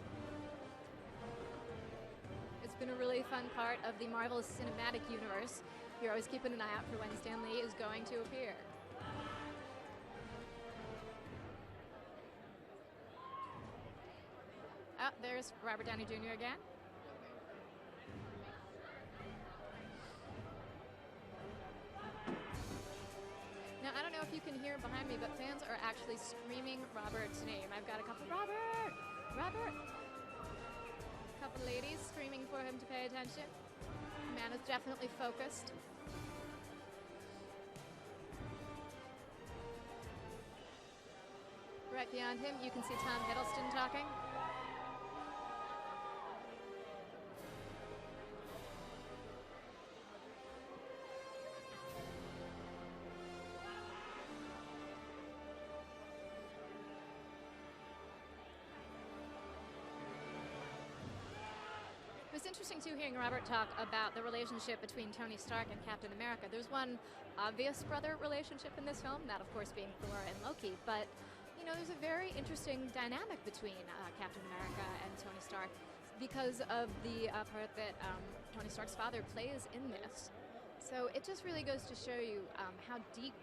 It's been a really fun part of the Marvel Cinematic Universe. You're always keeping an eye out for when Stan Lee is going to appear. there's Robert Downey Jr. again. Now, I don't know if you can hear behind me, but fans are actually screaming Robert's name. I've got a couple, Robert! Robert! A couple ladies screaming for him to pay attention. The man is definitely focused. Right beyond him, you can see Tom Hiddleston talking. It was interesting too hearing Robert talk about the relationship between Tony Stark and Captain America. There's one obvious brother relationship in this film, that of course being Thor and Loki, but you know, there's a very interesting dynamic between Captain America and Tony Stark because of the part that Tony Stark's father plays in this. So it just really goes to show you how deep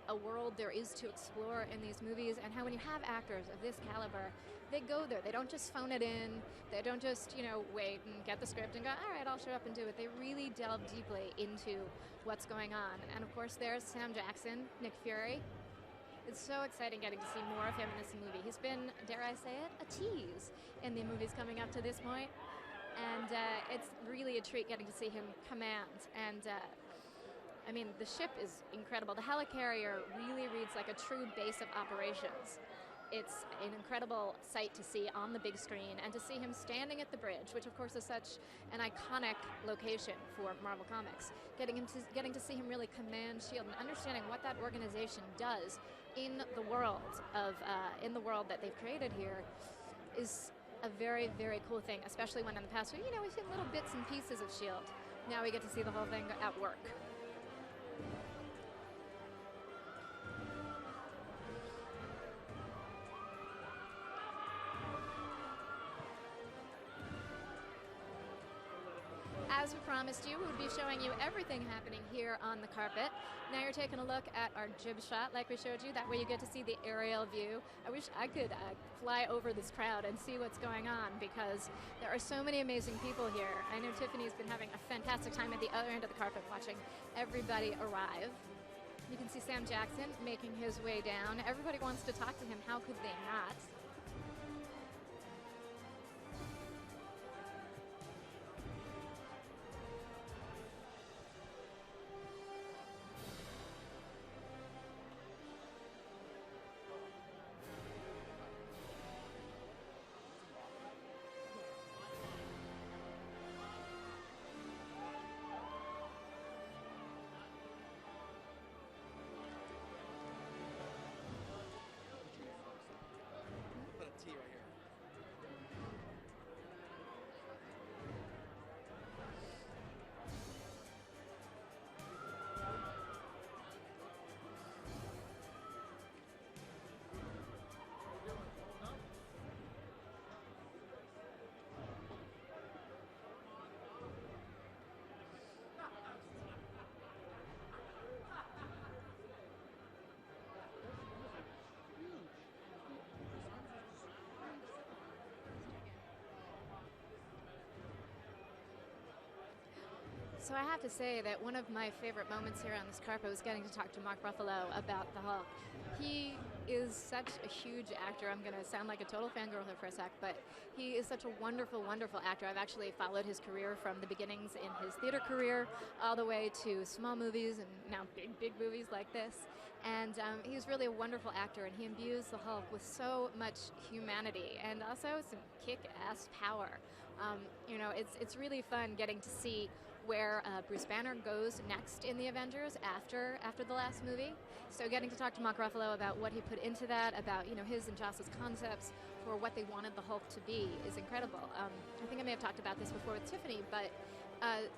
a world there is to explore in these movies, and how when you have actors of this caliber, they go there. They don't just phone it in. They don't just, you know, wait and get the script and go, all right, I'll show up and do it. They really delve deeply into what's going on. And of course, there's Sam Jackson, Nick Fury. It's so exciting getting to see more of him in this movie. He's been, dare I say it, a tease in the movies coming up to this point. And it's really a treat getting to see him command. And I mean, the ship is incredible. The helicarrier really reads like a true base of operations. It's an incredible sight to see on the big screen, and to see him standing at the bridge, which of course is such an iconic location for Marvel Comics. Getting to see him really command S.H.I.E.L.D. and understanding what that organization does in the world that they've created here is a very, very cool thing, especially when in the past, you know, we've seen little bits and pieces of S.H.I.E.L.D. Now we get to see the whole thing at work. As we promised you, we would be showing you everything happening here on the carpet. Now you're taking a look at our jib shot like we showed you. That way you get to see the aerial view. I wish I could fly over this crowd and see what's going on, because there are so many amazing people here. I know Tiffany's been having a fantastic time at the other end of the carpet watching everybody arrive. You can see Sam Jackson making his way down. Everybody wants to talk to him. How could they not? So I have to say that one of my favorite moments here on this carpet was getting to talk to Mark Ruffalo about the Hulk. He is such a huge actor. I'm going to sound like a total fangirl here for a sec, but he is such a wonderful, wonderful actor. I've actually followed his career from the beginnings in his theater career all the way to small movies and now big, big movies like this. And he's really a wonderful actor, and he imbues the Hulk with so much humanity and also some kick-ass power. You know, it's really fun getting to see where Bruce Banner goes next in the Avengers after the last movie. So getting to talk to Mark Ruffalo about what he put into that, about, you know, his and Joss's concepts for what they wanted the Hulk to be is incredible. I think I may have talked about this before with Tiffany, but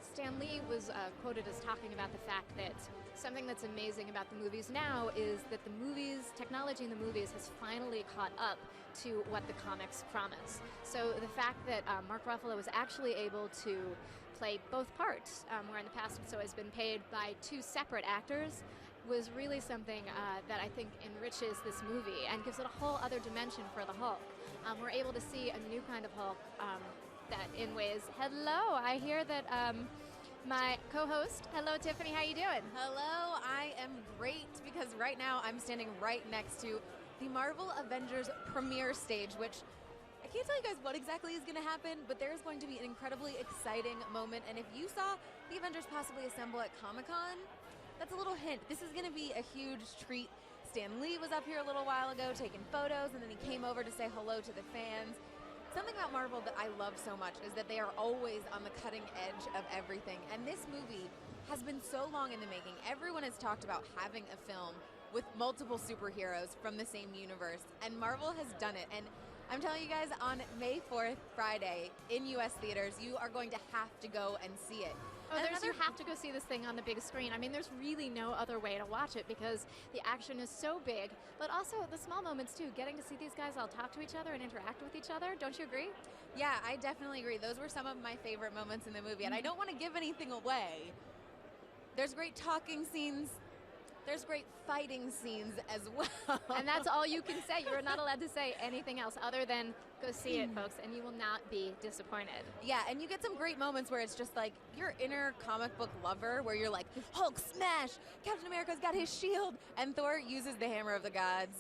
Stan Lee was quoted as talking about the fact that something that's amazing about the movies now is that the movies, technology in the movies has finally caught up to what the comics promise. So the fact that Mark Ruffalo was actually able to play both parts, where in the past it's always been paid by two separate actors, was really something that I think enriches this movie and gives it a whole other dimension for the Hulk. We're able to see a new kind of Hulk that in ways, hello, I hear that my co-host, hello Tiffany, how you doing? Hello, I am great because right now I'm standing right next to the Marvel Avengers premiere stage, which I can't tell you guys what exactly is going to happen, but there's going to be an incredibly exciting moment. And if you saw the Avengers possibly assemble at Comic-Con, that's a little hint. This is going to be a huge treat. Stan Lee was up here a little while ago taking photos, and then he came over to say hello to the fans. Something about Marvel that I love so much is that they are always on the cutting edge of everything. And this movie has been so long in the making. Everyone has talked about having a film with multiple superheroes from the same universe, and Marvel has done it. And I'm telling you guys, on May 4th, Friday, in U.S. theaters, you are going to have to go and see it. Oh, you have to go see this thing on the big screen. I mean, there's really no other way to watch it because the action is so big, but also the small moments too, getting to see these guys all talk to each other and interact with each other. Don't you agree? Yeah, I definitely agree. Those were some of my favorite moments in the movie, and I don't want to give anything away. There's great talking scenes. There's great fighting scenes as well. And that's all you can say. You're not allowed to say anything else other than go see it, folks, and you will not be disappointed. Yeah, and you get some great moments where it's just like your inner comic book lover where you're like, Hulk smash, Captain America's got his shield, and Thor uses the hammer of the gods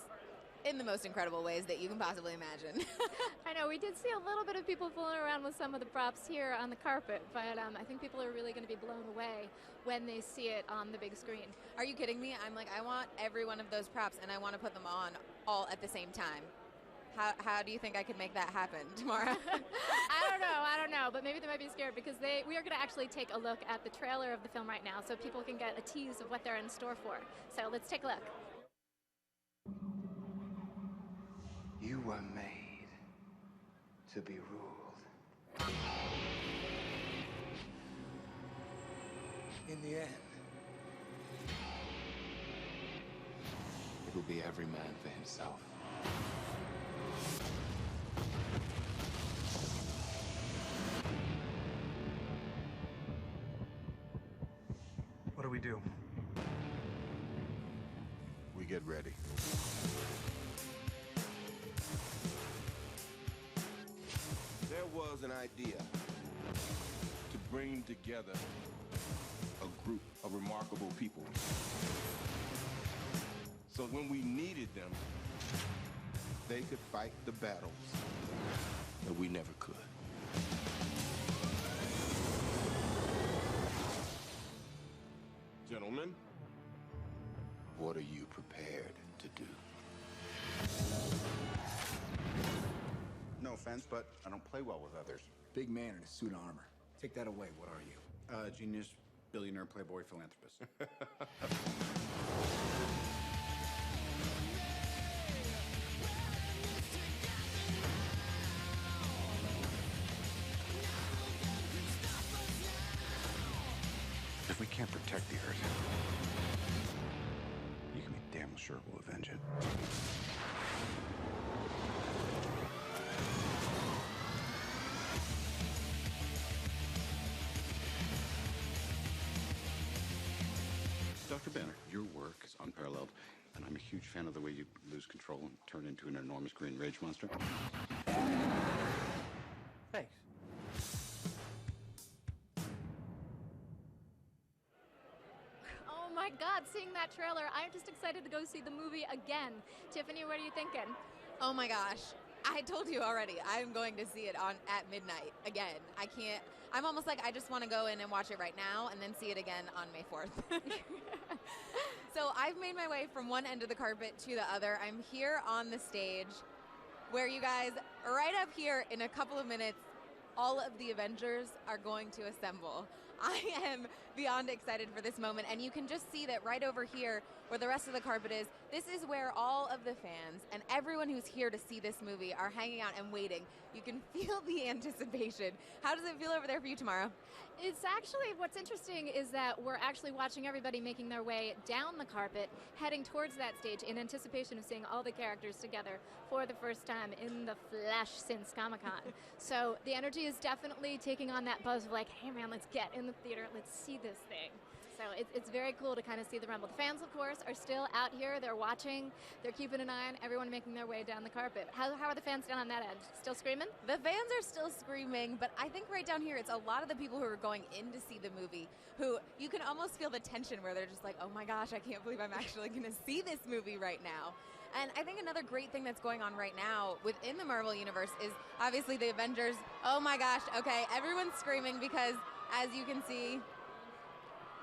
in the most incredible ways that you can possibly imagine. I know, we did see a little bit of people fooling around with some of the props here on the carpet, but I think people are really going to be blown away when they see it on the big screen. Are you kidding me? I'm like, I want every one of those props, and I want to put them on all at the same time. How do you think I could make that happen tomorrow? I don't know, but maybe they might be scared because we are going to actually take a look at the trailer of the film right now so people can get a tease of what they're in store for. So let's take a look. You were made to be ruled. In the end, it'll be every man for himself. What do we do? We get ready. There was an idea to bring together a group of remarkable people. So when we needed them, they could fight the battles that we never could. Gentlemen, what are you prepared to do? No offense, but I don't play well with others. Big man in a suit of armor. Take that away. What are you? Genius, billionaire, playboy, philanthropist. If we can't protect the Earth, you can be damn sure we'll avenge it. Dr. Banner, your work is unparalleled, and I'm a huge fan of the way you lose control and turn into an enormous green rage monster. Thanks. Oh my God, seeing that trailer, I'm just excited to go see the movie again. Tiffany, what are you thinking? Oh my gosh. I told you already, I'm going to see it at midnight again. I can't, I'm almost like I just want to go in and watch it right now and then see it again on May 4th. So I've made my way from one end of the carpet to the other. I'm here on the stage where you guys, right up here in a couple of minutes, all of the Avengers are going to assemble. I am beyond excited for this moment, and you can just see that right over here where the rest of the carpet is, this is where all of the fans and everyone who's here to see this movie are hanging out and waiting. You can feel the anticipation. How does it feel over there for you tomorrow? It's actually, what's interesting is that we're actually watching everybody making their way down the carpet, heading towards that stage in anticipation of seeing all the characters together for the first time in the flesh since Comic-Con. So the energy is definitely taking on that buzz of like, hey man, let's get in the theater, let's see this thing. So it's very cool to kind of see the rumble. The fans, of course, are still out here. They're watching. They're keeping an eye on everyone making their way down the carpet. How are the fans down on that end? Still screaming? The fans are still screaming, but I think right down here it's a lot of the people who are going in to see the movie who you can almost feel the tension where they're just like, oh my gosh, I can't believe I'm actually going to see this movie right now. And I think another great thing that's going on right now within the Marvel Universe is obviously the Avengers. Oh my gosh, okay, everyone's screaming because as you can see,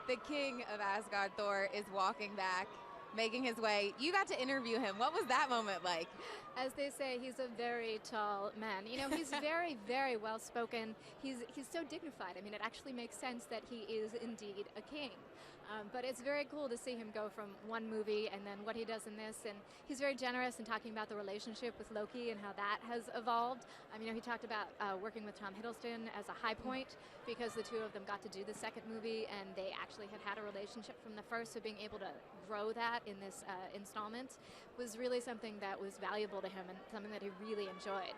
the king of Asgard, Thor, is walking back, making his way. You got to interview him. What was that moment like? As they say, he's a very tall man. You know, he's very, very well spoken. He's so dignified. I mean, it actually makes sense that he is indeed a king. But it's very cool to see him go from one movie and then what he does in this. And he's very generous in talking about the relationship with Loki and how that has evolved. You know, he talked about working with Tom Hiddleston as a high point because the two of them got to do the second movie and they actually had a relationship from the first. So being able to grow that in this installment was really something that was valuable to him and something that he really enjoyed.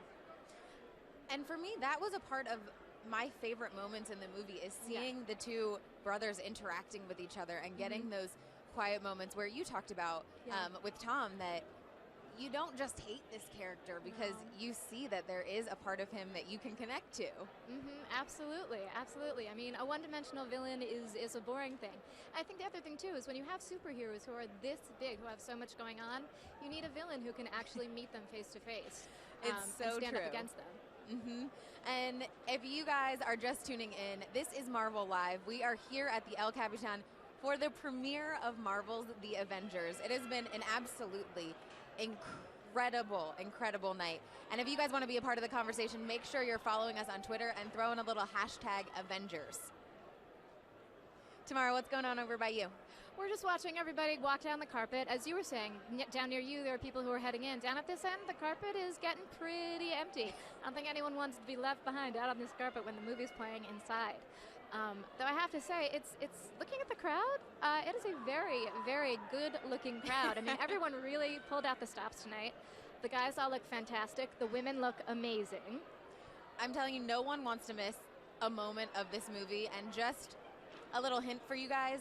And for me, that was a part of my favorite moments in the movie is seeing the two brothers interacting with each other and getting those quiet moments where you talked about with Tom that you don't just hate this character because you see that there is a part of him that you can connect to. Absolutely, absolutely. I mean, a one-dimensional villain is a boring thing. I think the other thing, too, is when you have superheroes who are this big, who have so much going on, you need a villain who can actually meet them face-to-face and stand up against them. And if you guys are just tuning in, this is Marvel Live. We are here at the El Capitan for the premiere of Marvel's The Avengers. It has been an absolutely incredible night. And if you guys want to be a part of the conversation, make sure you're following us on Twitter and throw in a little hashtag Avengers. Tamara, what's going on over by you? We're just watching everybody walk down the carpet. As you were saying, down near you, there are people who are heading in. Down at this end, the carpet is getting pretty empty. I don't think anyone wants to be left behind out on this carpet when the movie's playing inside. Though I have to say, it's looking at the crowd, it is a very, very good-looking crowd. I mean, everyone really pulled out the stops tonight. The guys all look fantastic. The women look amazing. I'm telling you, no one wants to miss a moment of this movie. And just a little hint for you guys,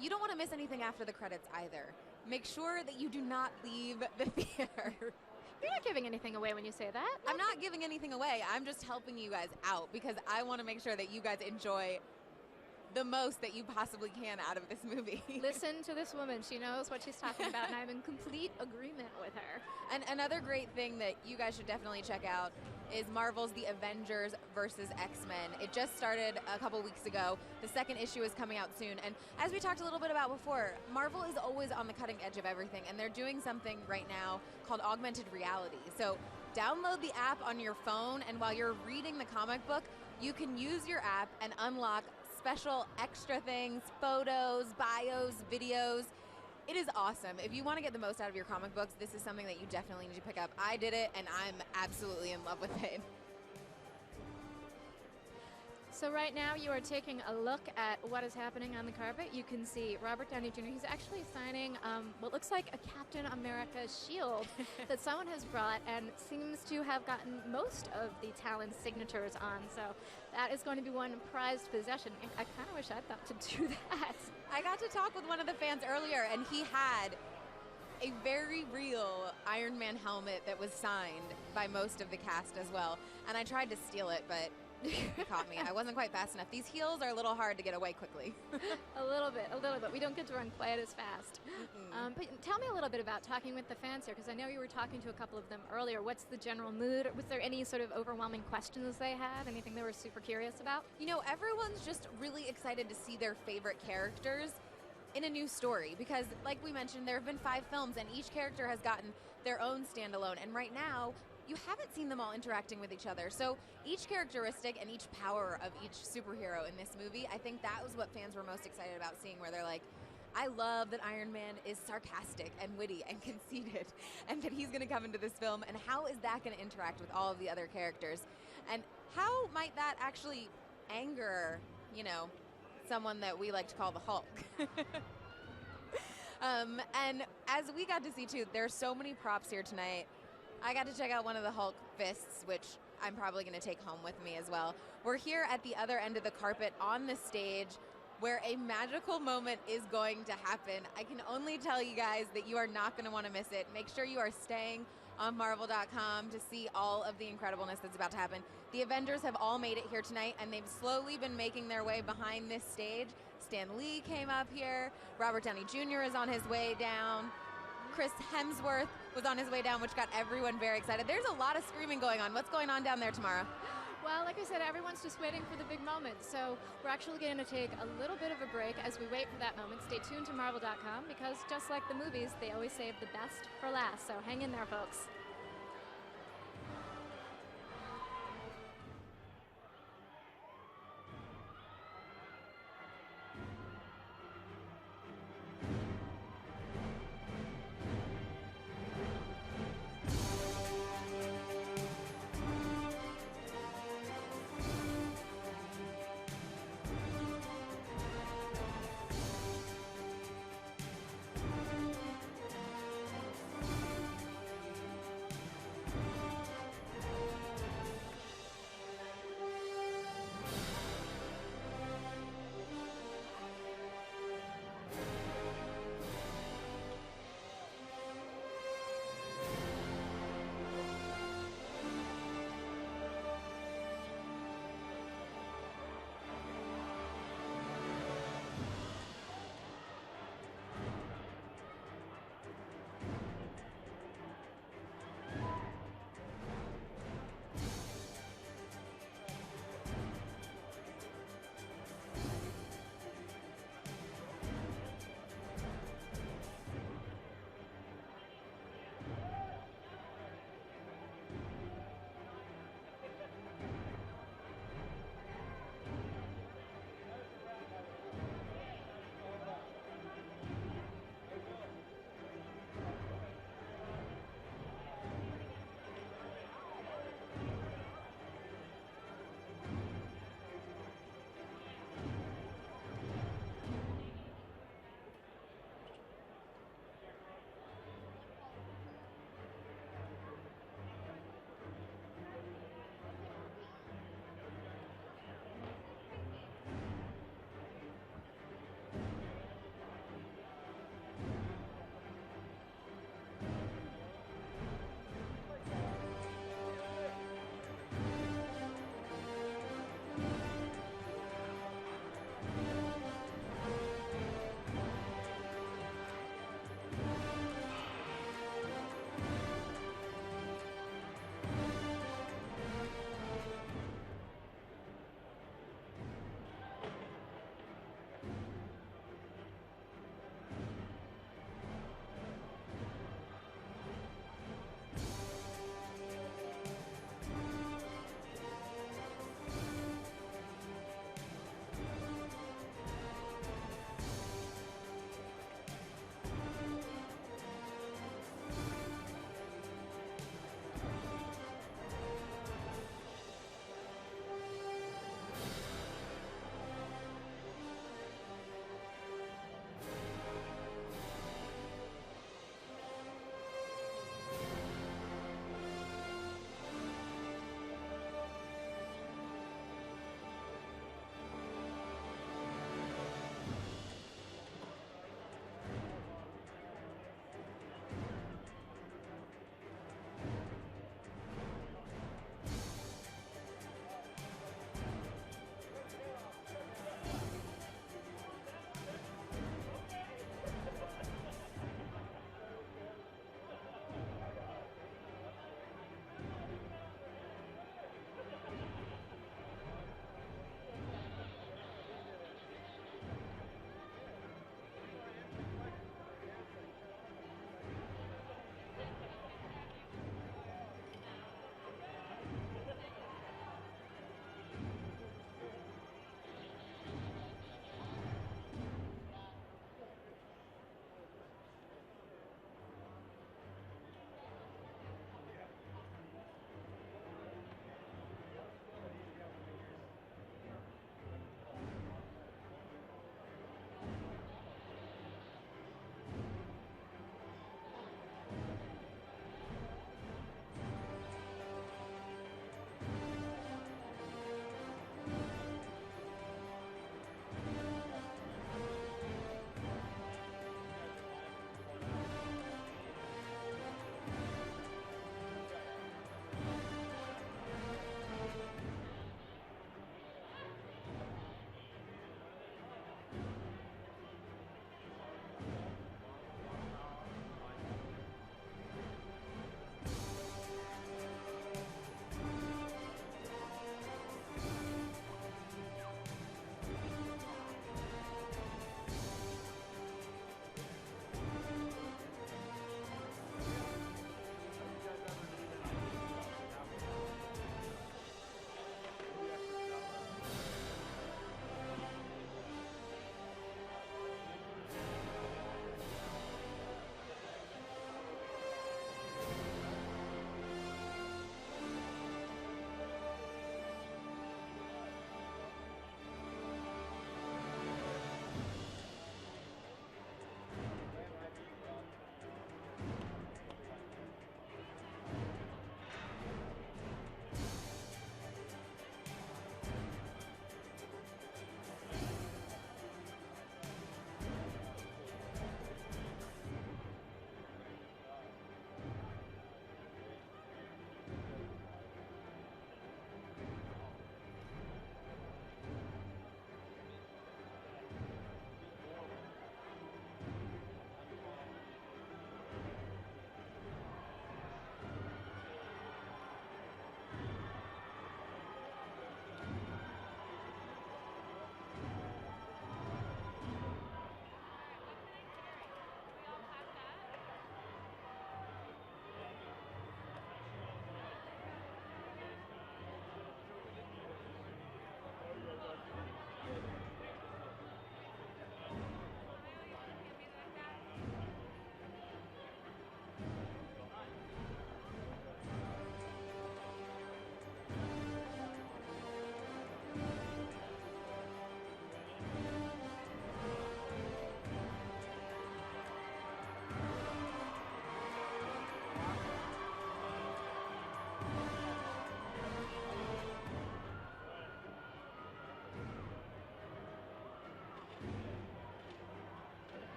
you don't want to miss anything after the credits either. Make sure that you do not leave the theater. You're not giving anything away when you say that. I'm not giving anything away. I'm just helping you guys out because I want to make sure that you guys enjoy the most that you possibly can out of this movie. Listen to this woman. She knows what she's talking about, and I'm in complete agreement with her. And another great thing that you guys should definitely check out is Marvel's The Avengers versus X-Men. It just started a couple weeks ago. The second issue is coming out soon. And as we talked a little bit about before, Marvel is always on the cutting edge of everything, and they're doing something right now called augmented reality. So download the app on your phone, and while you're reading the comic book, you can use your app and unlock special extra things, photos, bios, videos. It is awesome. If you want to get the most out of your comic books, this is something that you definitely need to pick up. I did it, and I'm absolutely in love with it. So right now you are taking a look at what is happening on the carpet. You can see Robert Downey Jr. He's actually signing what looks like a Captain America shield that someone has brought and seems to have gotten most of the talent signatures on. So that is going to be one prized possession. I kind of wish I thought to do that. I got to talk with one of the fans earlier, and he had a very real Iron Man helmet that was signed by most of the cast as well. And I tried to steal it, but it caught me. I wasn't quite fast enough. These heels are a little hard to get away quickly. A little bit. We don't get to run quite as fast. But tell me a little bit about talking with the fans here, because I know you were talking to a couple of them earlier. What's the general mood? Was there any sort of overwhelming questions they had? Anything they were super curious about? You know, everyone's just really excited to see their favorite characters in a new story, because like we mentioned, there have been 5 films and each character has gotten their own standalone, and right now you haven't seen them all interacting with each other. So each characteristic and each power of each superhero in this movie, I think that was what fans were most excited about seeing, where they're like, I love that Iron Man is sarcastic and witty and conceited, and that he's going to come into this film, and how is that going to interact with all of the other characters? And how might that actually anger, you know, someone that we like to call the Hulk? And as we got to see too, there's so many props here tonight. I got to check out one of the Hulk fists, which I'm probably going to take home with me as well. We're here at the other end of the carpet on the stage. where a magical moment is going to happen. I can only tell you guys that you are not going to want to miss it. Make sure you are staying on Marvel.com to see all of the incredibleness that's about to happen. The Avengers have all made it here tonight, and they've slowly been making their way behind this stage. Stan Lee came up here. Robert Downey Jr. is on his way down. Chris Hemsworth was on his way down, which got everyone very excited. There's a lot of screaming going on. What's going on down there, Tamara? Well, like I said, everyone's just waiting for the big moment. So we're actually going to take a little bit of a break as we wait for that moment. Stay tuned to Marvel.com because just like the movies, they always save the best for last. So hang in there, folks.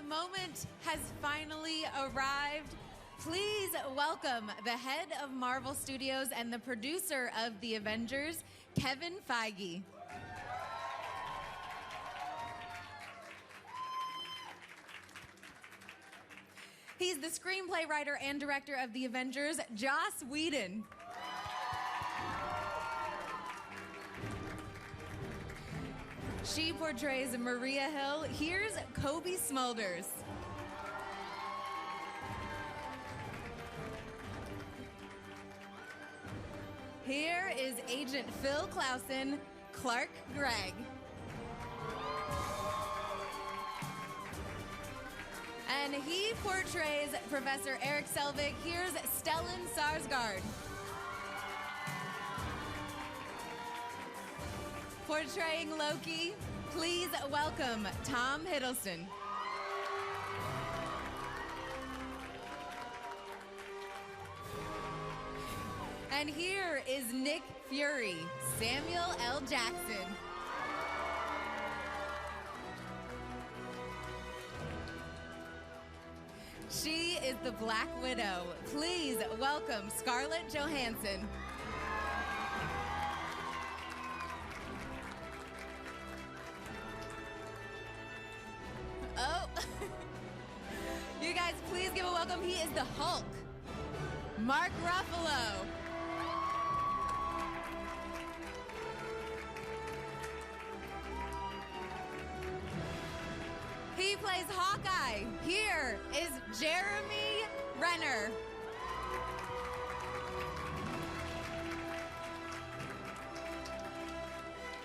moment has finally arrived. Please welcome the head of Marvel Studios and the producer of The Avengers, Kevin Feige. He's the screenplay writer and director of The Avengers, Joss Whedon. She portrays Maria Hill. Here's Cobie Smulders. Here is Agent Phil Clausen, Clark Gregg. And he portrays Professor Eric Selvig. Here's Stellan Skarsgard. Portraying Loki, please welcome Tom Hiddleston. And here is Nick Fury, Samuel L. Jackson. She is the Black Widow. Please welcome Scarlett Johansson. Oh, you guys, please give a welcome. He is the Hulk, Mark Ruffalo. He plays Hawkeye. Here is Jeremy Renner.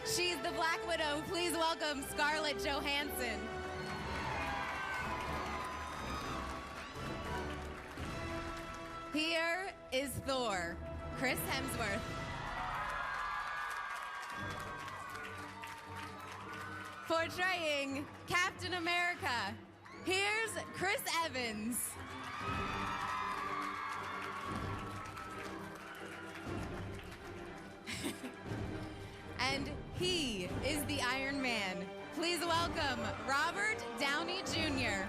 She's the Black Widow. Please welcome Scarlett Johansson. Here is Thor, Chris Hemsworth. Portraying Captain America, here's Chris Evans. And he is the Iron Man. Please welcome Robert Downey Jr.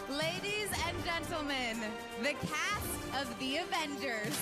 Ladies and gentlemen, the cast of The Avengers.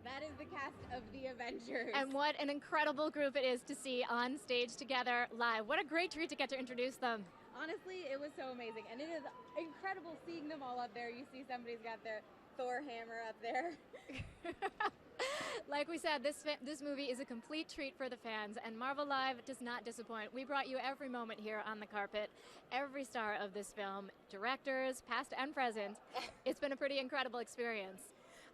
That is the cast of The Avengers. And what an incredible group it is to see on stage together live. What a great treat to get to introduce them. Honestly, it was so amazing. And it is incredible seeing them all up there. You see somebody's got their Thor hammer up there. Like we said, this movie is a complete treat for the fans, and Marvel Live does not disappoint. We brought you every moment here on the carpet, every star of this film, directors, past and present. It's been a pretty incredible experience.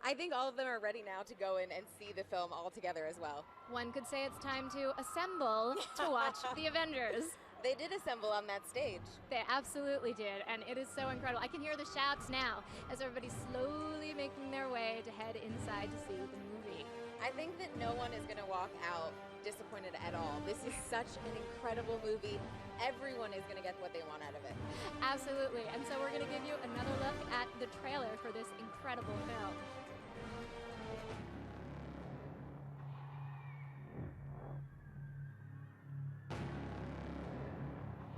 I think all of them are ready now to go in and see the film all together as well. One could say it's time to assemble to watch The Avengers. They did assemble on that stage. They absolutely did, and it is so incredible. I can hear the shouts now as everybody's slowly making their way to head inside to see the movie. I think that no one is going to walk out disappointed at all. This is such an incredible movie. Everyone is going to get what they want out of it. Absolutely, and so we're going to give you another look at the trailer for this incredible film.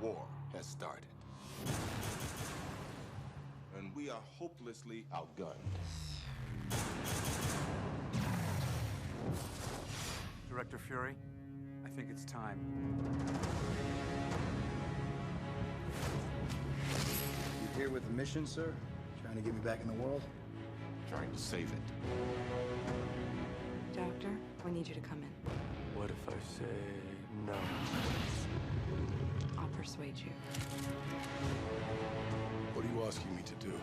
War has started. And we are hopelessly outgunned. Director Fury, I think it's time. You here with the mission, sir? Trying to get me back in the world? Trying to save it. Doctor, we need you to come in. What if I say no? I'll persuade you. What are you asking me to do?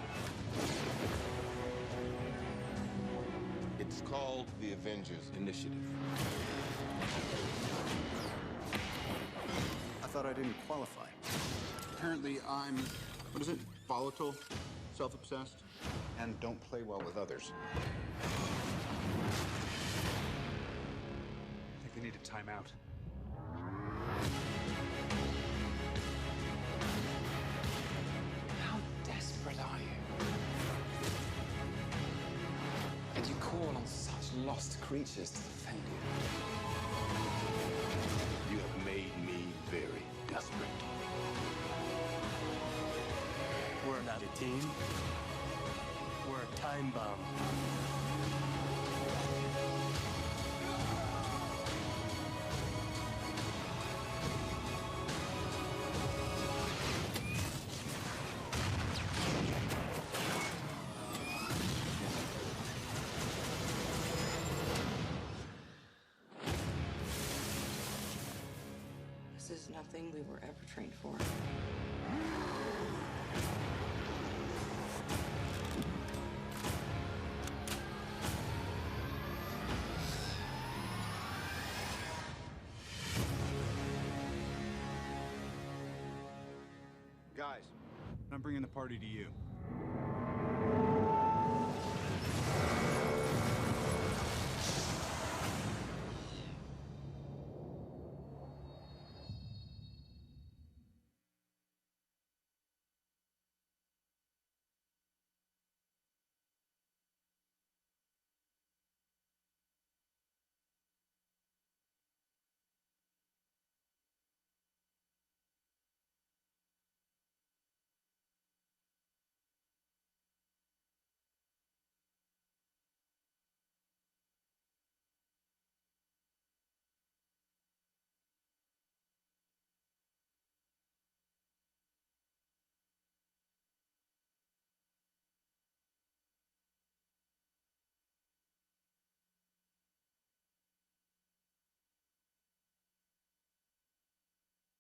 It's called the Avengers Initiative. I thought I didn't qualify. Apparently I'm, what is it, volatile, self-obsessed, and don't play well with others. I think they need a timeout. How desperate are you? And you call on such lost creatures to defend you. You have made me very desperate. We're not a team. We're a time bomb. This is nothing we were ever trained for. Guys, I'm bringing the party to you.